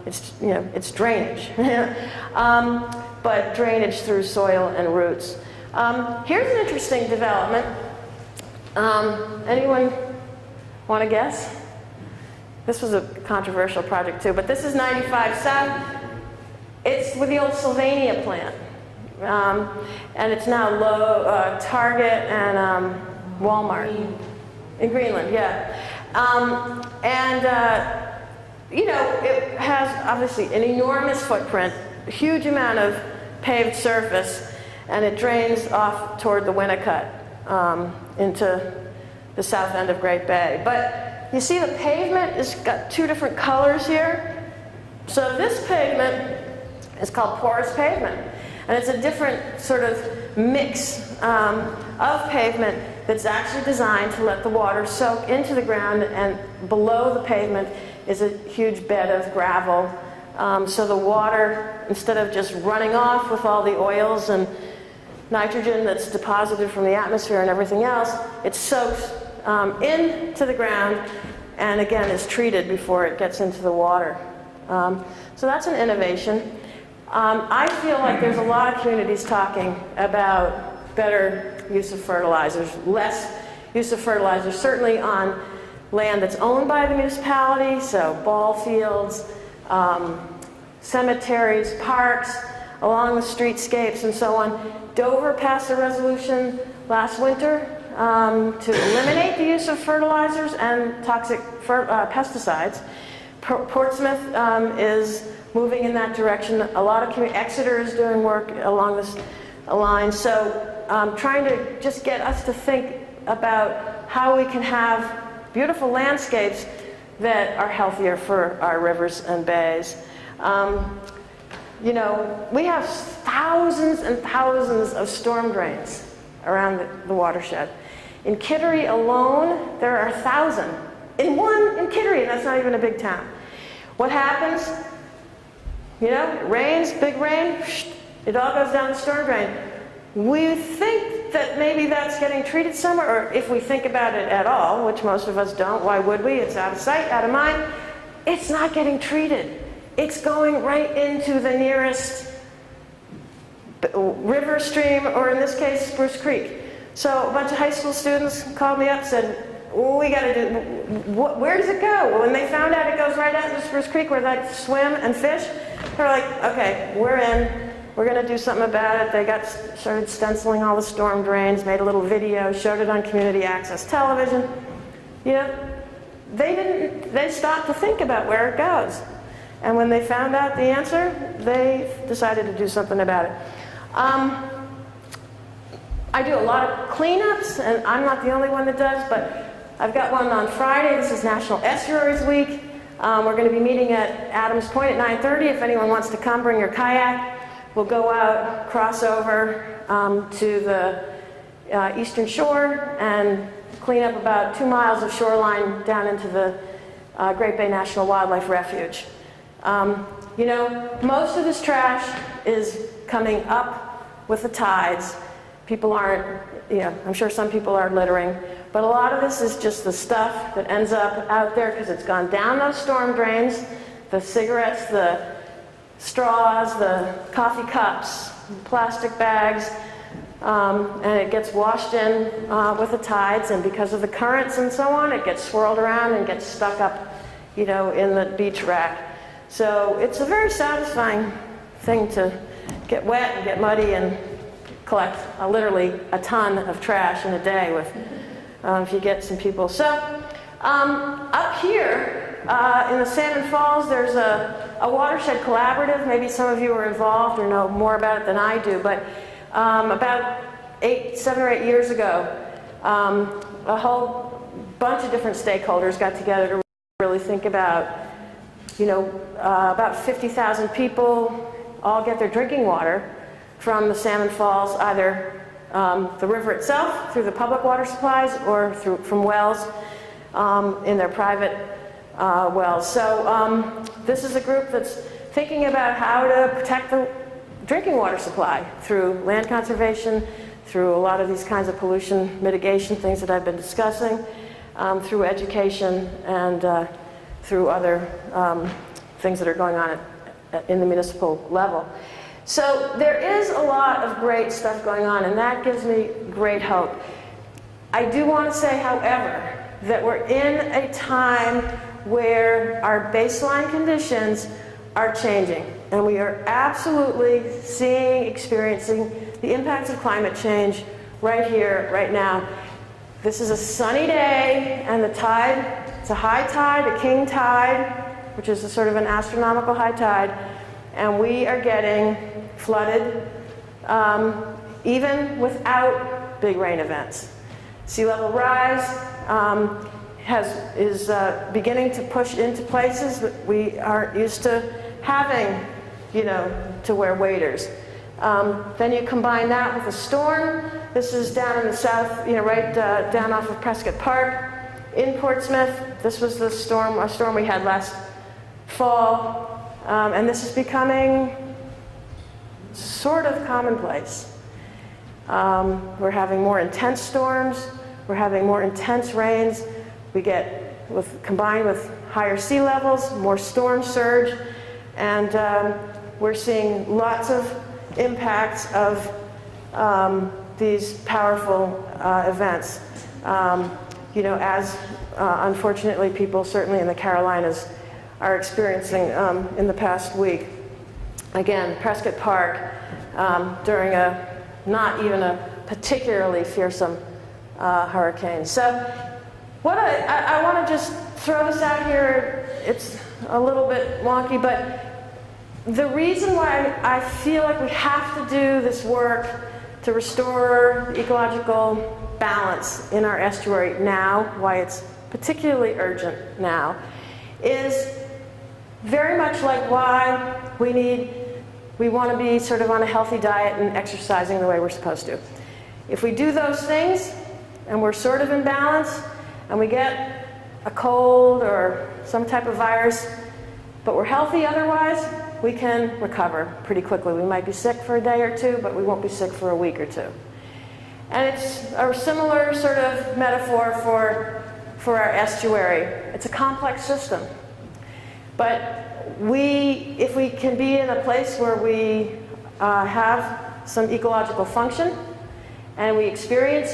it's drainage, but drainage through soil and roots. Here's an interesting development. Anyone want to guess? This was a controversial project too, but this is 95 South. It's with the old Sylvania plant. And it's now Target and Walmart. In Greenland, yeah. It has obviously an enormous footprint, a huge amount of paved surface, and it drains off toward the Winnicott into the south end of Great Bay. But you see the pavement has got two different colors here. So this pavement is called porous pavement. And it's a different sort of mix of pavement that's actually designed to let the water soak into the ground, and below the pavement is a huge bed of gravel. So the water, instead of just running off with all the oils and nitrogen that's deposited from the atmosphere and everything else, it soaks into the ground and again is treated before it gets into the water. So that's an innovation. I feel like there's a lot of communities talking about better use of fertilizers, less use of fertilizers, certainly on land that's owned by the municipality, so ball fields, cemeteries, parks, along the streetscapes and so on. Dover passed a resolution last winter to eliminate the use of fertilizers and toxic pesticides. Portsmouth is moving in that direction. A lot of Exeter is doing work along this line. So trying to just get us to think about how we can have beautiful landscapes that are healthier for our rivers and bays. You know, we have thousands and thousands of storm drains around the watershed. In Kittery alone, there are 1,000. In Kittery, and that's not even a big town. What happens? You know, it rains, big rain, it all goes down the storm drain. We think that maybe that's getting treated somewhere, or if we think about it at all, which most of us don't, why would we? It's out of sight, out of mind. It's not getting treated. It's going right into the nearest river, stream, or in this case, Spruce Creek. So a bunch of high school students called me up and said, we got to do, where does it go? Well, when they found out it goes right out into Spruce Creek where they swim and fish, they're like, okay, we're in. We're going to do something about it. They started stenciling all the storm drains, made a little video, showed it on community access television. You know, they stopped to think about where it goes. And when they found out the answer, they decided to do something about it. I do a lot of cleanups, and I'm not the only one that does, but I've got one on Friday. This is National Estuaries Week. We're going to be meeting at Adams Point at 9:30. If anyone wants to come, bring your kayak. We'll go out, cross over to the eastern shore and clean up about 2 miles of shoreline down into the Great Bay National Wildlife Refuge. You know, most of this trash is coming up with the tides. People aren't, you know, I'm sure some people are littering, but a lot of this is just the stuff that ends up out there because it's gone down those storm drains, the cigarettes, the straws, the coffee cups, plastic bags, and it gets washed in with the tides, and because of the currents and so on, it gets swirled around and gets stuck up, you know, in the beach rack. So it's a very satisfying thing to get wet and get muddy and collect literally a ton of trash in a day with, if you get some people. So up here in the Salmon Falls, there's a watershed collaborative. Maybe some of you are involved or know more about it than I do, but about 7 or 8 years ago, a whole bunch of different stakeholders got together to really think about, you know, about 50,000 people all get their drinking water from the Salmon Falls, either the river itself through the public water supplies or from wells in their private wells. So this is a group that's thinking about how to protect the drinking water supply through land conservation, through a lot of these kinds of pollution mitigation things that I've been discussing, through education, and through other things that are going on in the municipal level. So there is a lot of great stuff going on, and that gives me great hope. I do want to say, however, that we're in a time where our baseline conditions are changing, and we are absolutely experiencing the impacts of climate change right here, right now. This is a sunny day, and the tide, it's a high tide, a king tide, which is a sort of an astronomical high tide, and we are getting flooded even without big rain events. Sea level rise is beginning to push into places that we aren't used to having, you know, to wear waders. Then you combine that with a storm. This is down in the south, you know, right down off of Prescott Park in Portsmouth. This was a storm we had last fall, and this is becoming sort of commonplace. We're having more intense storms. We're having more intense rains. We get, combined with higher sea levels, more storm surge, and we're seeing lots of impacts of these powerful events. You know, as unfortunately people certainly in the Carolinas are experiencing in the past week. Again, Prescott Park during not even a particularly fearsome hurricane. So what I want to just throw this out here, it's a little bit wonky, but the reason why I feel like we have to do this work to restore ecological balance in our estuary now, why it's particularly urgent now, is very much like why we want to be sort of on a healthy diet and exercising the way we're supposed to. If we do those things and we're sort of in balance and we get a cold or some type of virus, but we're healthy otherwise, we can recover pretty quickly. We might be sick for a day or two, but we won't be sick for a week or two. And it's a similar sort of metaphor for our estuary. It's a complex system. But if we can be in a place where we have some ecological function, and we experience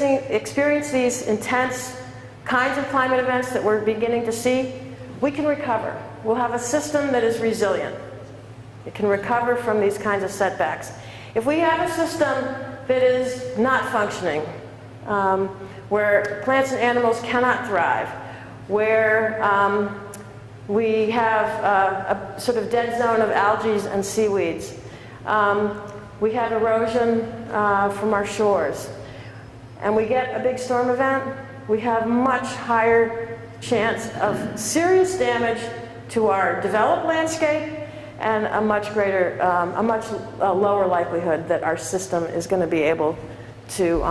these intense kinds of climate events that we're beginning to see, we can recover. We'll have a system that is resilient. It can recover from these kinds of setbacks. If we have a system that is not functioning, where plants and animals cannot thrive, where we have a sort of dead zone of algae and seaweeds, we have erosion from our shores, and we get a big storm event, we have much higher chance of serious damage to our developed landscape and a much greater, lower likelihood that our system is going to be able to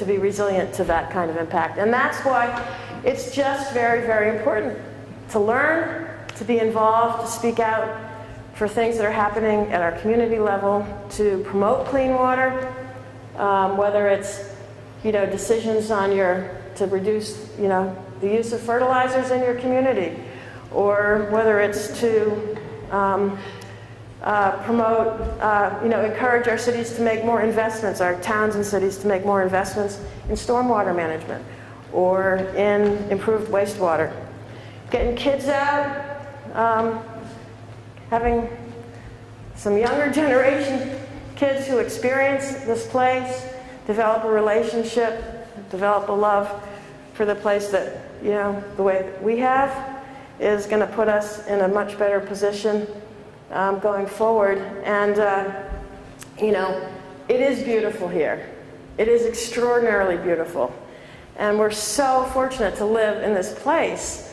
be resilient to that kind of impact. And that's why it's just very, very important to learn, to be involved, to speak out for things that are happening at our community level, to promote clean water, whether it's decisions on to reduce the use of fertilizers in your community, or whether it's to promote, encourage our cities to make more investments, our towns and cities to make more investments in stormwater management or in improved wastewater. Getting kids out, having some younger generation kids who experience this place, develop a relationship, develop a love for the place that, the way that we have, is going to put us in a much better position going forward. And, it is beautiful here. It is extraordinarily beautiful. And we're so fortunate to live in this place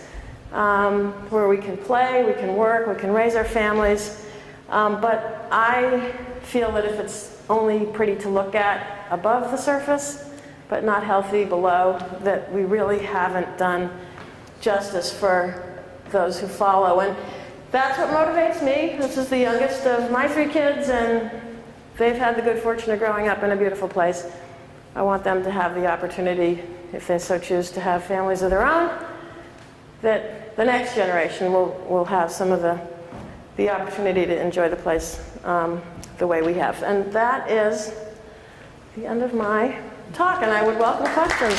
where we can play, we can work, we can raise our families. But I feel that if it's only pretty to look at above the surface, but not healthy below, that we really haven't done justice for those who follow. And that's what motivates me. This is the youngest of my 3 kids, and they've had the good fortune of growing up in a beautiful place. I want them to have the opportunity, if they so choose, to have families of their own, that the next generation will have some of the opportunity to enjoy the place the way we have. And that is the end of my talk, and I would welcome questions.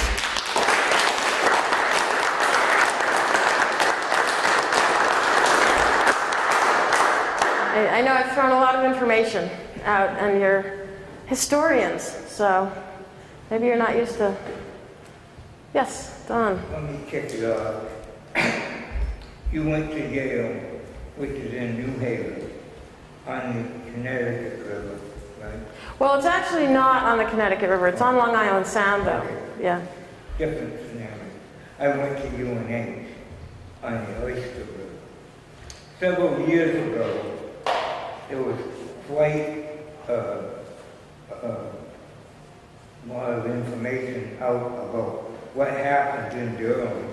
I know I've thrown a lot of information out, and you're historians, so maybe you're not used to... Yes, Don. Let me kick it off. You went to Yale, which is in New Haven, on the Connecticut River, right? Well, it's actually not on the Connecticut River. It's on Long Island Sound, though. Okay. Yeah. Different scenario. I went to UNH on the Oyster River. Several years ago, there was quite a lot of information out about what happens in Durham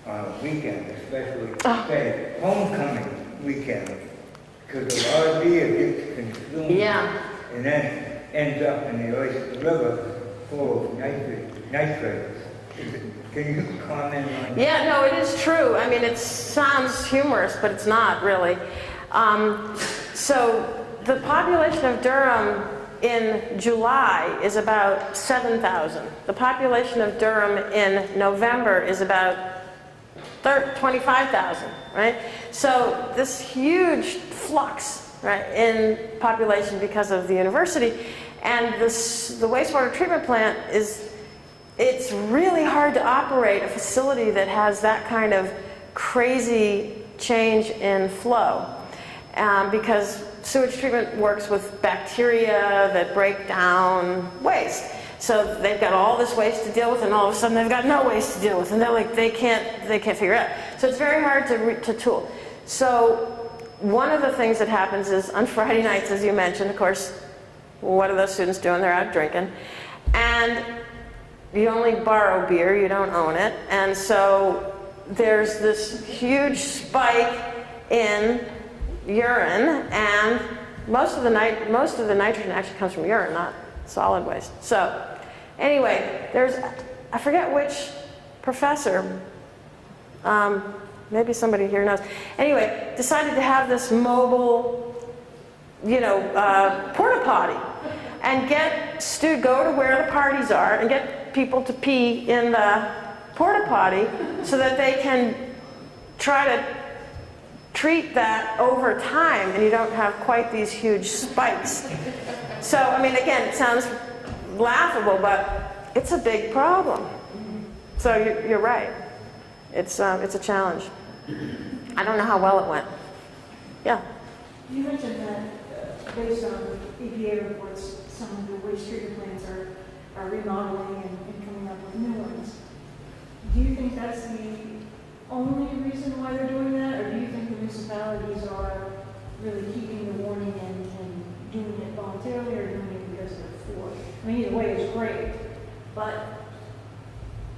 on a weekend, especially say homecoming weekend, because a lot of beer gets consumed and then ends up in the Oyster River full of nitrates. Can you comment on that? Yeah, no, it is true. I mean, it sounds humorous, but it's not really. So the population of Durham in July is about 7,000. The population of Durham in November is about 25,000, right? So this huge flux, right, in population because of the university. And the wastewater treatment plant it's really hard to operate a facility that has that kind of crazy change in flow. Because sewage treatment works with bacteria that break down waste. So they've got all this waste to deal with, and all of a sudden they've got no waste to deal with, and they're like, they can't figure it out. So it's very hard to tool. So one of the things that happens is on Friday nights, as you mentioned, of course, what are those students doing? They're out drinking. And you only borrow beer, you don't own it. And so there's this huge spike in urine, and most of the nitrogen actually comes from urine, not solid waste. So anyway, I forget which professor, maybe somebody here knows. Anyway, decided to have this mobile, porta potty, and go to where the parties are and get people to pee in the porta potty so that they can try to treat that over time, and you don't have quite these huge spikes. So, I mean, again, it sounds laughable, but it's a big problem. So you're right. It's a challenge. I don't know how well it went. Yeah. You mentioned that based on EPA reports, some of the waste treatment plants are remodeling and coming up with new ones. Do you think that's the only reason why they're doing that, or do you think the municipalities are really keeping the warning and doing it voluntarily, or doing it because they're forced? I mean, either way is great, but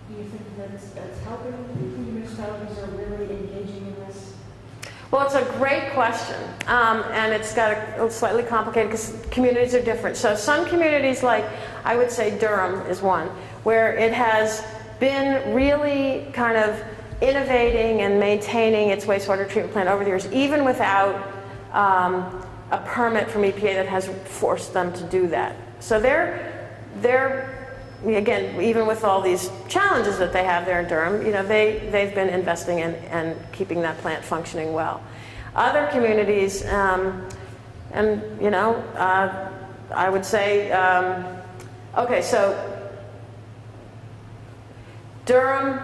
do you think that's helping? Do you think municipalities are really engaging in this? Well, it's a great question, and it's slightly complicated because communities are different. So some communities, like I would say Durham is one, where it has been really kind of innovating and maintaining its wastewater treatment plant over the years, even without a permit from EPA that has forced them to do that. So they're again, even with all these challenges that they have there in Durham, they've been investing in and keeping that plant functioning well. Other communities, I would say, okay, so Durham,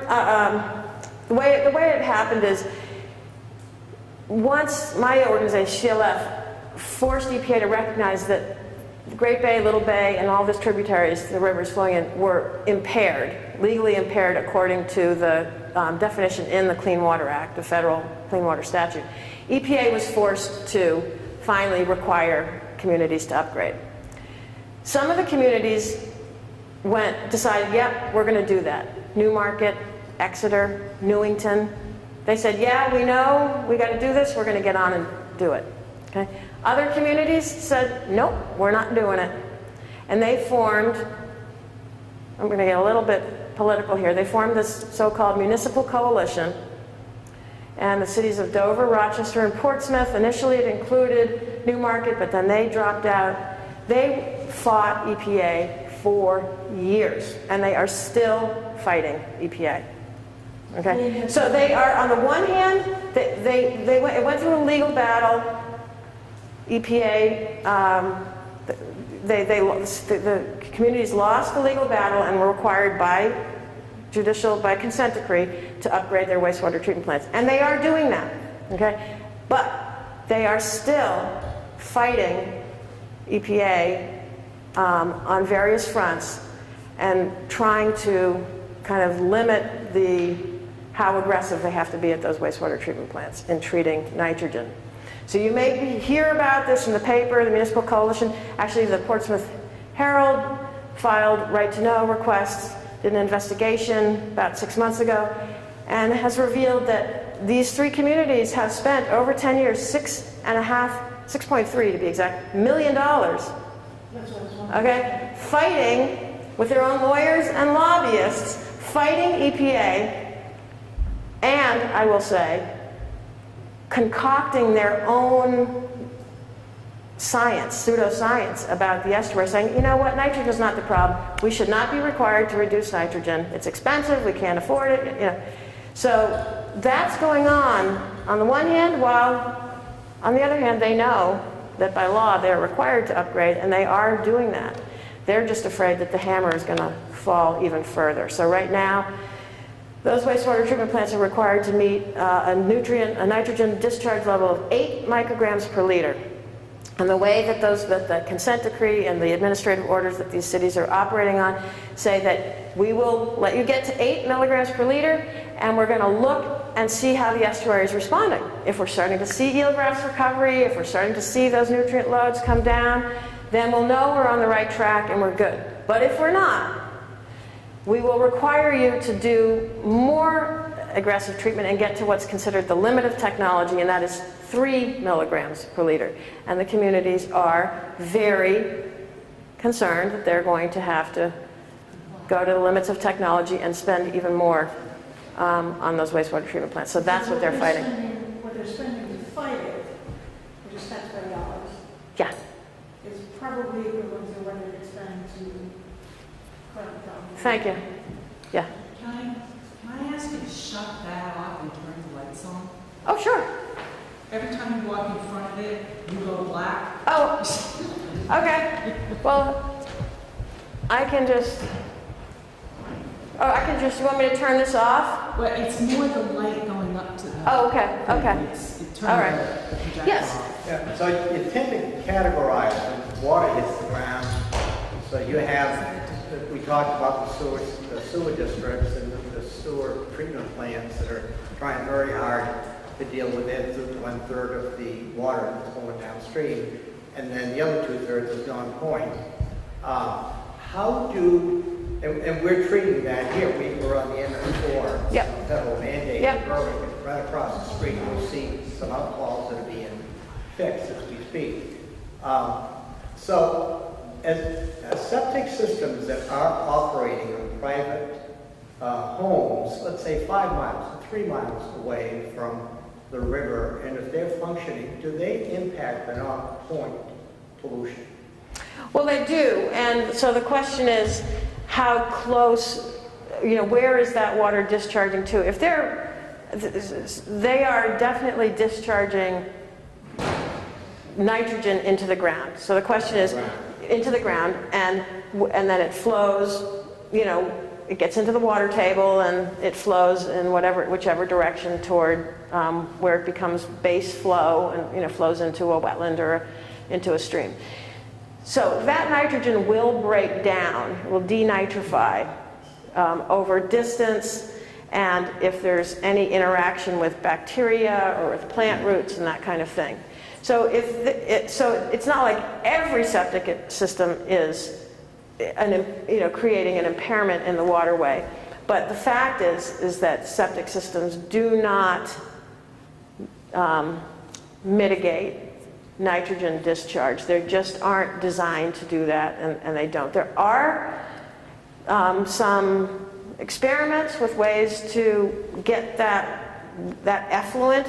the way it happened is, once my organization, CLF, forced EPA to recognize that the Great Bay, Little Bay, and all of its tributaries, the rivers flowing in, were impaired, legally impaired according to the definition in the Clean Water Act, the federal Clean Water Statute. EPA was forced to finally require communities to upgrade. Some of the communities decided, yep, we're going to do that. Newmarket, Exeter, Newington. They said, yeah, we know, we got to do this, we're going to get on and do it. Okay? Other communities said, nope, we're not doing it. And they formed, I'm going to get a little bit political here, they formed this so-called municipal coalition. And the cities of Dover, Rochester, and Portsmouth, initially it included Newmarket, but then they dropped out. They fought EPA for years, and they are still fighting EPA. Okay? So they are, on the one hand, it went through a legal battle. EPA, the communities lost the legal battle and were required by consent decree to upgrade their wastewater treatment plants. And they are doing that, okay? But they are still fighting EPA on various fronts and trying to kind of limit how aggressive they have to be at those wastewater treatment plants in treating nitrogen. So you may hear about this in the paper, the Municipal Coalition. Actually, the Portsmouth Herald filed right-to-know requests, did an investigation about 6 months ago, and has revealed that these three communities have spent over 10 years, $6.3 to be exact, $million, okay, fighting with their own lawyers and lobbyists fighting EPA, and I will say, concocting their own science, pseudoscience about the estuary, saying, you know what, nitrogen is not the problem. We should not be required to reduce nitrogen. It's expensive, we can't afford it, you know. So that's going on the one hand, while on the other hand, they know that by law they're required to upgrade, and they are doing that. They're just afraid that the hammer is going to fall even further. So right now, those wastewater treatment plants are required to meet a nitrogen discharge level of 8 micrograms per liter. And the way that the consent decree and the administrative orders that these cities are operating on say that we will let you get to 8 milligrams per liter, and we're going to look and see how the estuary is responding. If we're starting to see eelgrass recovery, if we're starting to see those nutrient loads come down, then we'll know we're on the right track and we're good. But if we're not, we will require you to do more aggressive treatment and get to what's considered the limit of technology, and that is 3 milligrams per liter. And the communities are very concerned that they're going to have to go to the limits of technology and spend even more on those wastewater treatment plants. So that's what they're fighting. What they're spending to fight it, which is taxpayer dollars, Yeah. is probably equivalent to what they're spending to current government. Thank you. Yeah. Can I ask you to shut that off and turn the lights on? Oh, sure. Every time you walk in front of it, you go black. Oh, okay. Well, I can just, you want me to turn this off? But it's more the light going up to the... Oh, okay, okay. It turns All right. the projector Yes. off. Yeah, so you tend to categorize when water hits the ground. So you have, we talked about the sewer districts and the sewer treatment plants that are trying very hard to deal with it. 1/3 of the water that's going downstream, and then the other 2/3 is non-point. How do, and we're treating that here, we're on the MS4, Yep. federal mandate Yep. in Berwick, right across the street, we'll see some outfalls that are being fixed as we speak. So, as septic systems that are operating on private homes, let's say 5 miles, 3 miles away from the river, and if they're functioning, do they impact the non-point pollution? Well, they do. And so the question is, how close, where is that water discharging to? If they are definitely discharging nitrogen into the ground. So the question is, into the ground, and then it flows, it gets into the water table and it flows in whichever direction toward where it becomes base flow and flows into a wetland or into a stream. So that nitrogen will break down, will denitrify over distance, and if there's any interaction with bacteria or with plant roots and that kind of thing. So it's not like every septic system is creating an impairment in the waterway, but the fact is that septic systems do not mitigate nitrogen discharge. They just aren't designed to do that, and they don't. There are some experiments with ways to get that effluent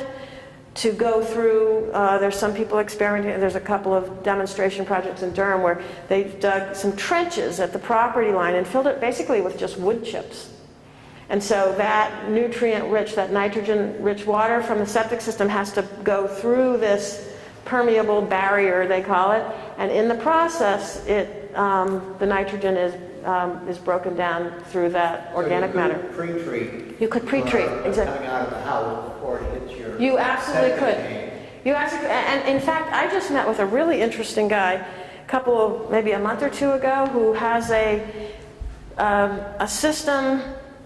to go through. There's some people experimenting. There's a couple of demonstration projects in Durham where they've dug some trenches at the property line and filled it basically with just wood chips. And so that nutrient-rich, that nitrogen-rich water from the septic system has to go through this permeable barrier, they call it, and in the process, the nitrogen is broken down through that organic matter. Pre-treat. You could pre-treat, exactly. Coming out of the house before it hits your. You absolutely septic could. tank. You absolutely, and in fact, I just met with a really interesting guy, maybe a month or two ago, who has a system.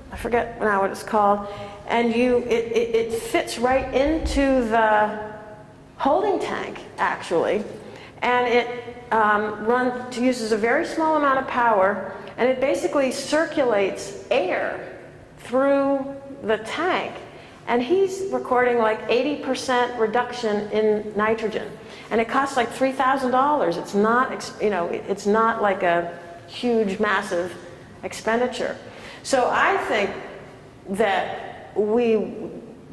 I forget now what it's called, and it fits right into the holding tank actually, and it uses a very small amount of power, and it basically circulates air through the tank, and he's recording like 80% reduction in nitrogen, and it costs like $3,000. It's not, it's not like a huge, massive expenditure. So I think that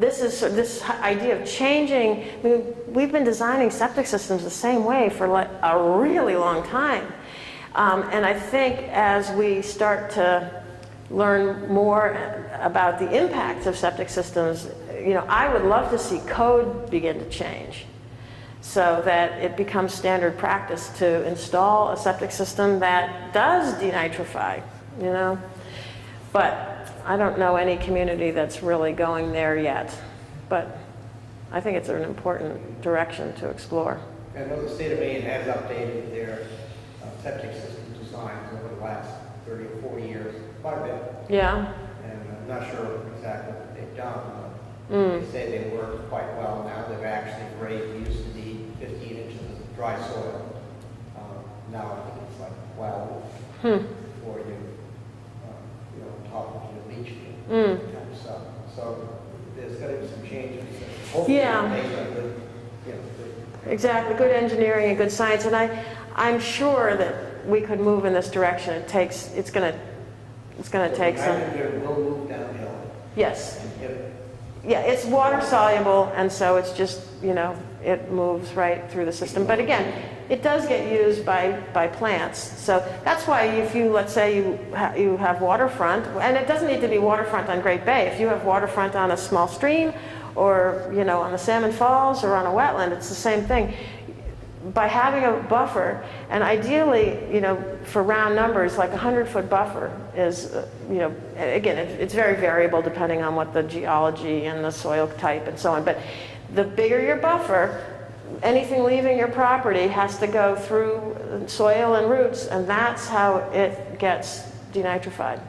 this idea of changing, I mean, we've been designing septic systems the same way for like a really long time. And I think as we start to learn more about the impacts of septic systems, I would love to see code begin to change so that it becomes standard practice to install a septic system that does denitrify, But I don't know any community that's really going there yet. But I think it's an important direction to explore. I know the state of Maine has updated their septic system designs over the last 30 or 40 years, quite a bit. Yeah. And I'm not sure exactly what they've done, but Mm. they say they work quite well now. They've actually raised, used to be 15 inches of dry soil. Now I think it's like 12 for you, on top of your leach field. So there's got to be some changes. Hopefully, Yeah. based on good, Exactly, good engineering and good science, and I'm sure that we could move in this direction. It's going to take some. It will move downhill. Yes, And hit yeah, it's water soluble, and so it's just it moves right through the system. But again, it does get used by plants, so that's why if let's say you have waterfront, and it doesn't need to be waterfront on Great Bay. If you have waterfront on a small stream, or on the Salmon Falls or on a wetland, it's the same thing. By having a buffer, and ideally, for round numbers, like 100-foot buffer is, again, it's very variable depending on what the geology and the soil type and so on. But the bigger your buffer, anything leaving your property has to go through soil and roots, and that's how it gets denitrified.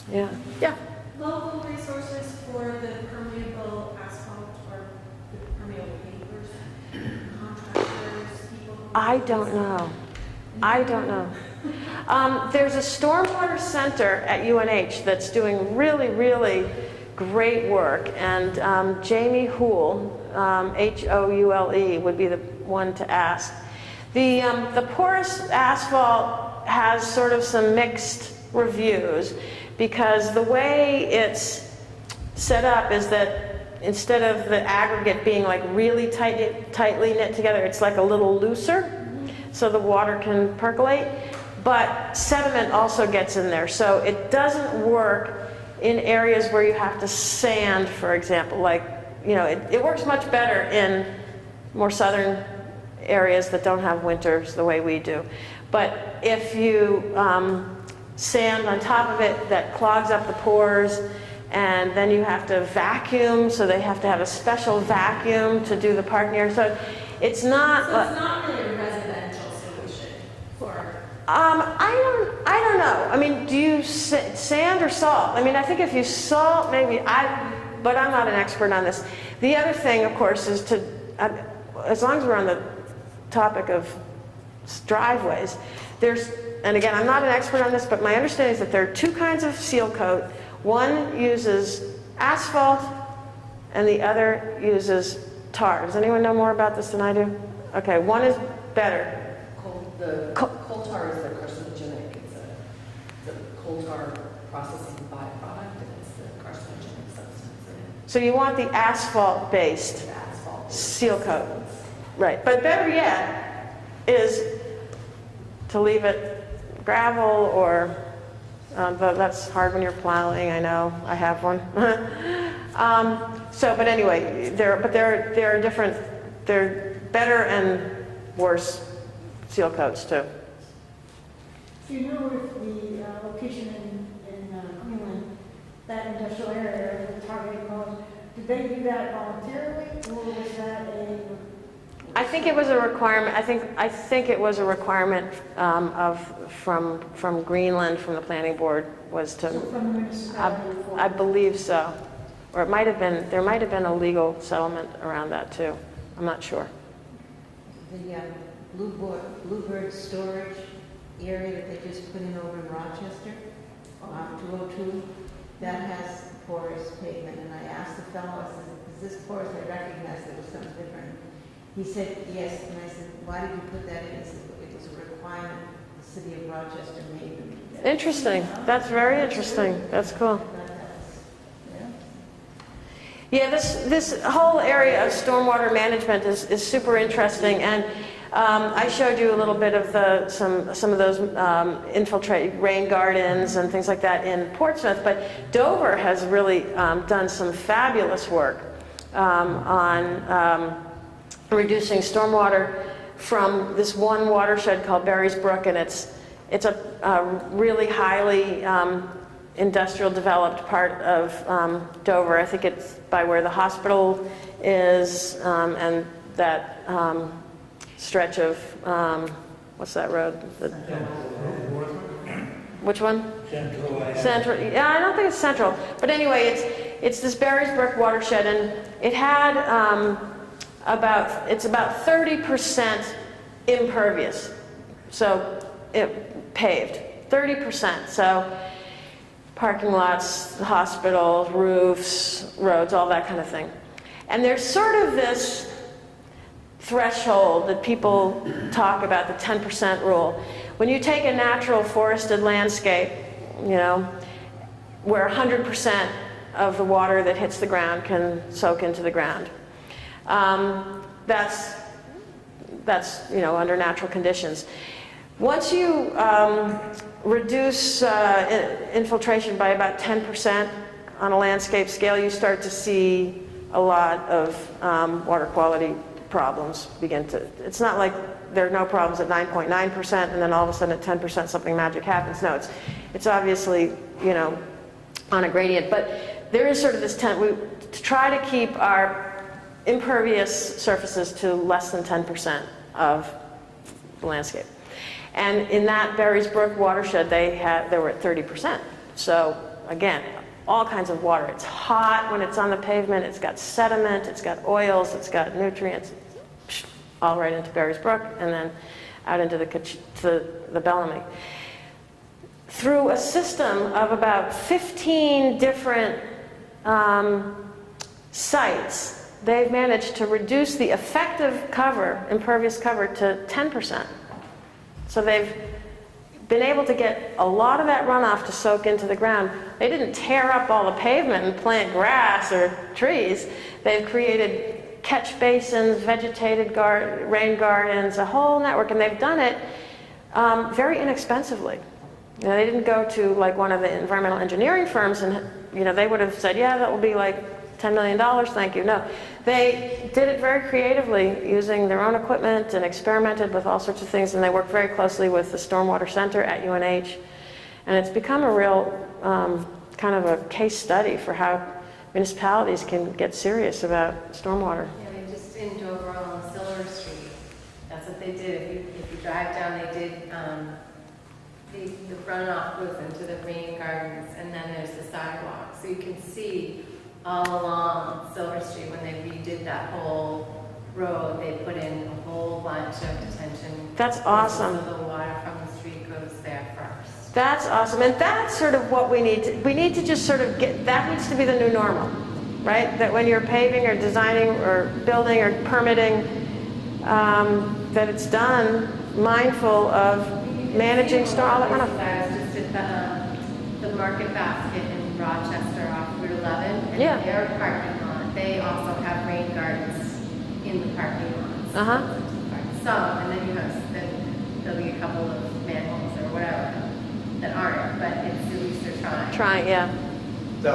Yeah. Yeah. Local resources for the permeable asphalt or the permeable pavers, contractors, people. I don't know. There's a stormwater center at UNH that's doing really, really great work, and Jamie Houle, Houle, would be the one to ask. The porous asphalt has sort of some mixed reviews because the way it's set up is that instead of the aggregate being like really tightly knit together, it's like a little looser, so the water can percolate. But sediment also gets in there, so it doesn't work in areas where you have to sand, for example. Like, it works much better in more southern areas that don't have winters the way we do. But if you sand on top of it, that clogs up the pores, and then you have to vacuum, so they have to have a special vacuum to do the parking area. So it's not. So it's not really a residential solution for. I don't know. I mean, do you sand or salt? I mean, I think if you salt, maybe but I'm not an expert on this. The other thing, of course, is as long as we're on the topic of driveways, and again, I'm not an expert on this, but my understanding is that there are two kinds of seal coat. One uses asphalt, and the other uses tar. Does anyone know more about this than I do? Okay, one is better. Coal tar is the carcinogenic. It's a coal tar processing byproduct, and it's the carcinogenic substance in it. So you want the asphalt-based The asphalt. seal coat. Right, but better yet is to leave it gravel or, but that's hard when you're plowing, I know, I have one. But anyway, there are different, there are better and worse seal coats too. Do you know if the location in Greenland, that industrial area, the targeting most, did they do that voluntarily, or was that I think it was a requirement. I think it was a requirement from Greenland, from the planning board, was to. so from the municipality? I believe so, or it might have been. There might have been a legal settlement around that too. I'm not sure. The Bluebird storage area that they just put in over in Rochester, 202, that has porous pavement. And I asked the fellow, I said, is this porous? I recognized there was something different. He said, yes. And I said, why did you put that in? He said, it was a requirement. The the city of Rochester made them. Interesting. That's very interesting. That's cool. Yeah, this whole area of stormwater management is super interesting, and I showed you a little bit of some of those infiltrate rain gardens and things like that in Portsmouth, but Dover has really done some fabulous work on reducing stormwater from this one watershed called Barry's Brook, and it's a really highly industrial developed part of Dover. I think it's by where the hospital is, and that stretch of, what's that road? Which one? Central. Yeah, I don't think it's Central. But anyway, it's this Barry's Brook watershed, and it had it's about 30% impervious. So it paved, 30%. So parking lots, hospitals, roofs, roads, all that kind of thing. And there's sort of this threshold that people talk about, the 10% rule. When you take a natural forested landscape, you know, where 100% of the water that hits the ground can soak into the ground, that's you know, under natural conditions. Once you reduce infiltration by about 10% on a landscape scale, you start to see a lot of water quality problems begin to, it's not like there are no problems at 9.9% and then all of a sudden at 10% something magic happens. No, it's obviously, you know, on a gradient, but there is sort of this to try to keep our impervious surfaces to less than 10% of the landscape. And in that Barry's Brook watershed, they were at 30%. So again, all kinds of water. It's hot when it's on the pavement, it's got sediment, it's got oils, it's got nutrients, all right into Barry's Brook and then out into the Bellamy. Through a system of about 15 different sites, they've managed to reduce the effective cover, impervious cover, to 10%. So they've been able to get a lot of that runoff to soak into the ground. They didn't tear up all the pavement and plant grass or trees. They've created catch basins, vegetated rain gardens, a whole network, and they've done it very inexpensively. You know, they didn't go to like one of the environmental engineering firms and, you know, they would have said, yeah, that will be like $10 million, thank you. No, they did it very creatively using their own equipment and experimented with all sorts of things, and they worked very closely with the Stormwater Center at UNH. And it's become a real kind of a case study for how municipalities can get serious about stormwater. Yeah, they just in Dover on Silver Street, that's what they did. If you drive down, they did the runoff goes into the rain gardens, and then there's the sidewalk. So you can see all along Silver Street, when they redid that whole road, they put in a whole bunch of detention. That's awesome. So the water from the street goes there first. That's awesome, and that's sort of what we need to just sort of get, that needs to be the new normal, right? That when you're paving or designing or building or permitting, that it's done mindful of managing all that runoff. I was just at the Market Basket in Rochester off Route 11, and Yeah. their parking lot, they also have rain gardens in the parking lots. Uh-huh. Some, and then there'll be a couple of manholes or whatever that aren't, but it's at least they're trying. Trying, yeah. So,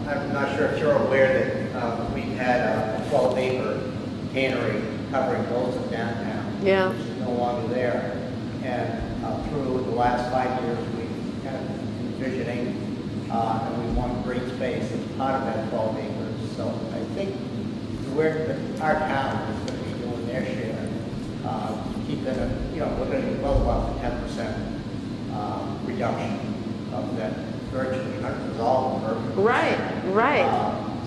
I'm not sure if you're aware that we've had a 12-acre cannery covering most of downtown. Yeah. Which is no longer there. And through the last 5 years, we've kind of been envisioning, and we want green space as part of that 12 acres. So I think our town is going to be doing their share, keeping it, you know, we're going to be well above the 10% reduction of that virtually unresolved urban. Right.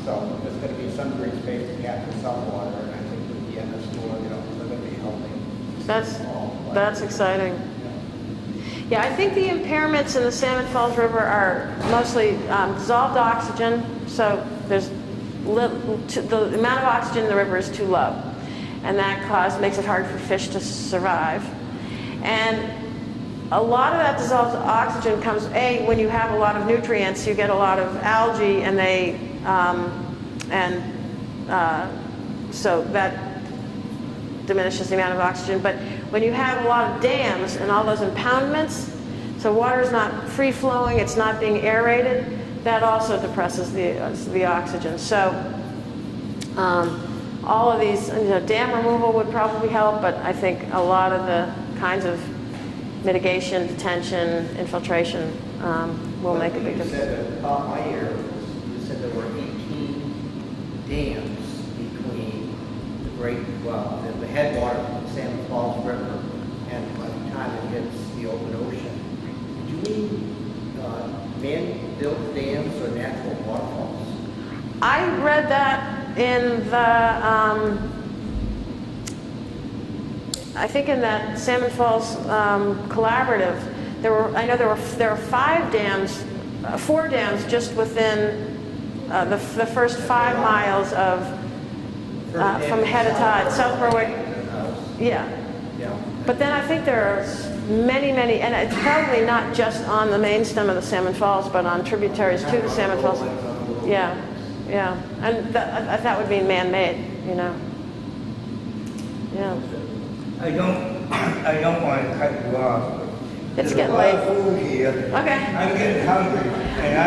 So there's going to be some green space to capture some water, and I think with the end of store, you know, we're going to be helping. That's exciting. Yeah, I think the impairments in the Salmon Falls River are mostly dissolved oxygen, so there's the amount of oxygen in the river is too low, and that makes it hard for fish to survive. And a lot of that dissolved oxygen comes, A, when you have a lot of nutrients, you get a lot of algae, and so that diminishes the amount of oxygen. But when you have a lot of dams and all those impoundments, so water's not free-flowing, it's not being aerated, that also depresses the oxygen. So all of these, dam removal would probably help, but I think a lot of the kinds of mitigation, detention, infiltration will make a big You difference. said at the top of my ear, you said there were 18 dams between the headwater of the Salmon Falls River and by the time it hits the open ocean. Do you mean man-built dams or natural waterfalls? I read that in the, I think in that Salmon Falls collaborative, I know there are 5 dams, 4 dams just within the first 5 miles of, from head of tide, South Berwick. Yeah. Yeah. But then I think there are many, and it's probably not just on the main stem of the Salmon Falls, but on tributaries to the Salmon Falls. Yeah, and that would be man-made, Yeah. I don't want to cut you off. It's There's getting a lot late. of food here. Okay. I'm getting hungry, and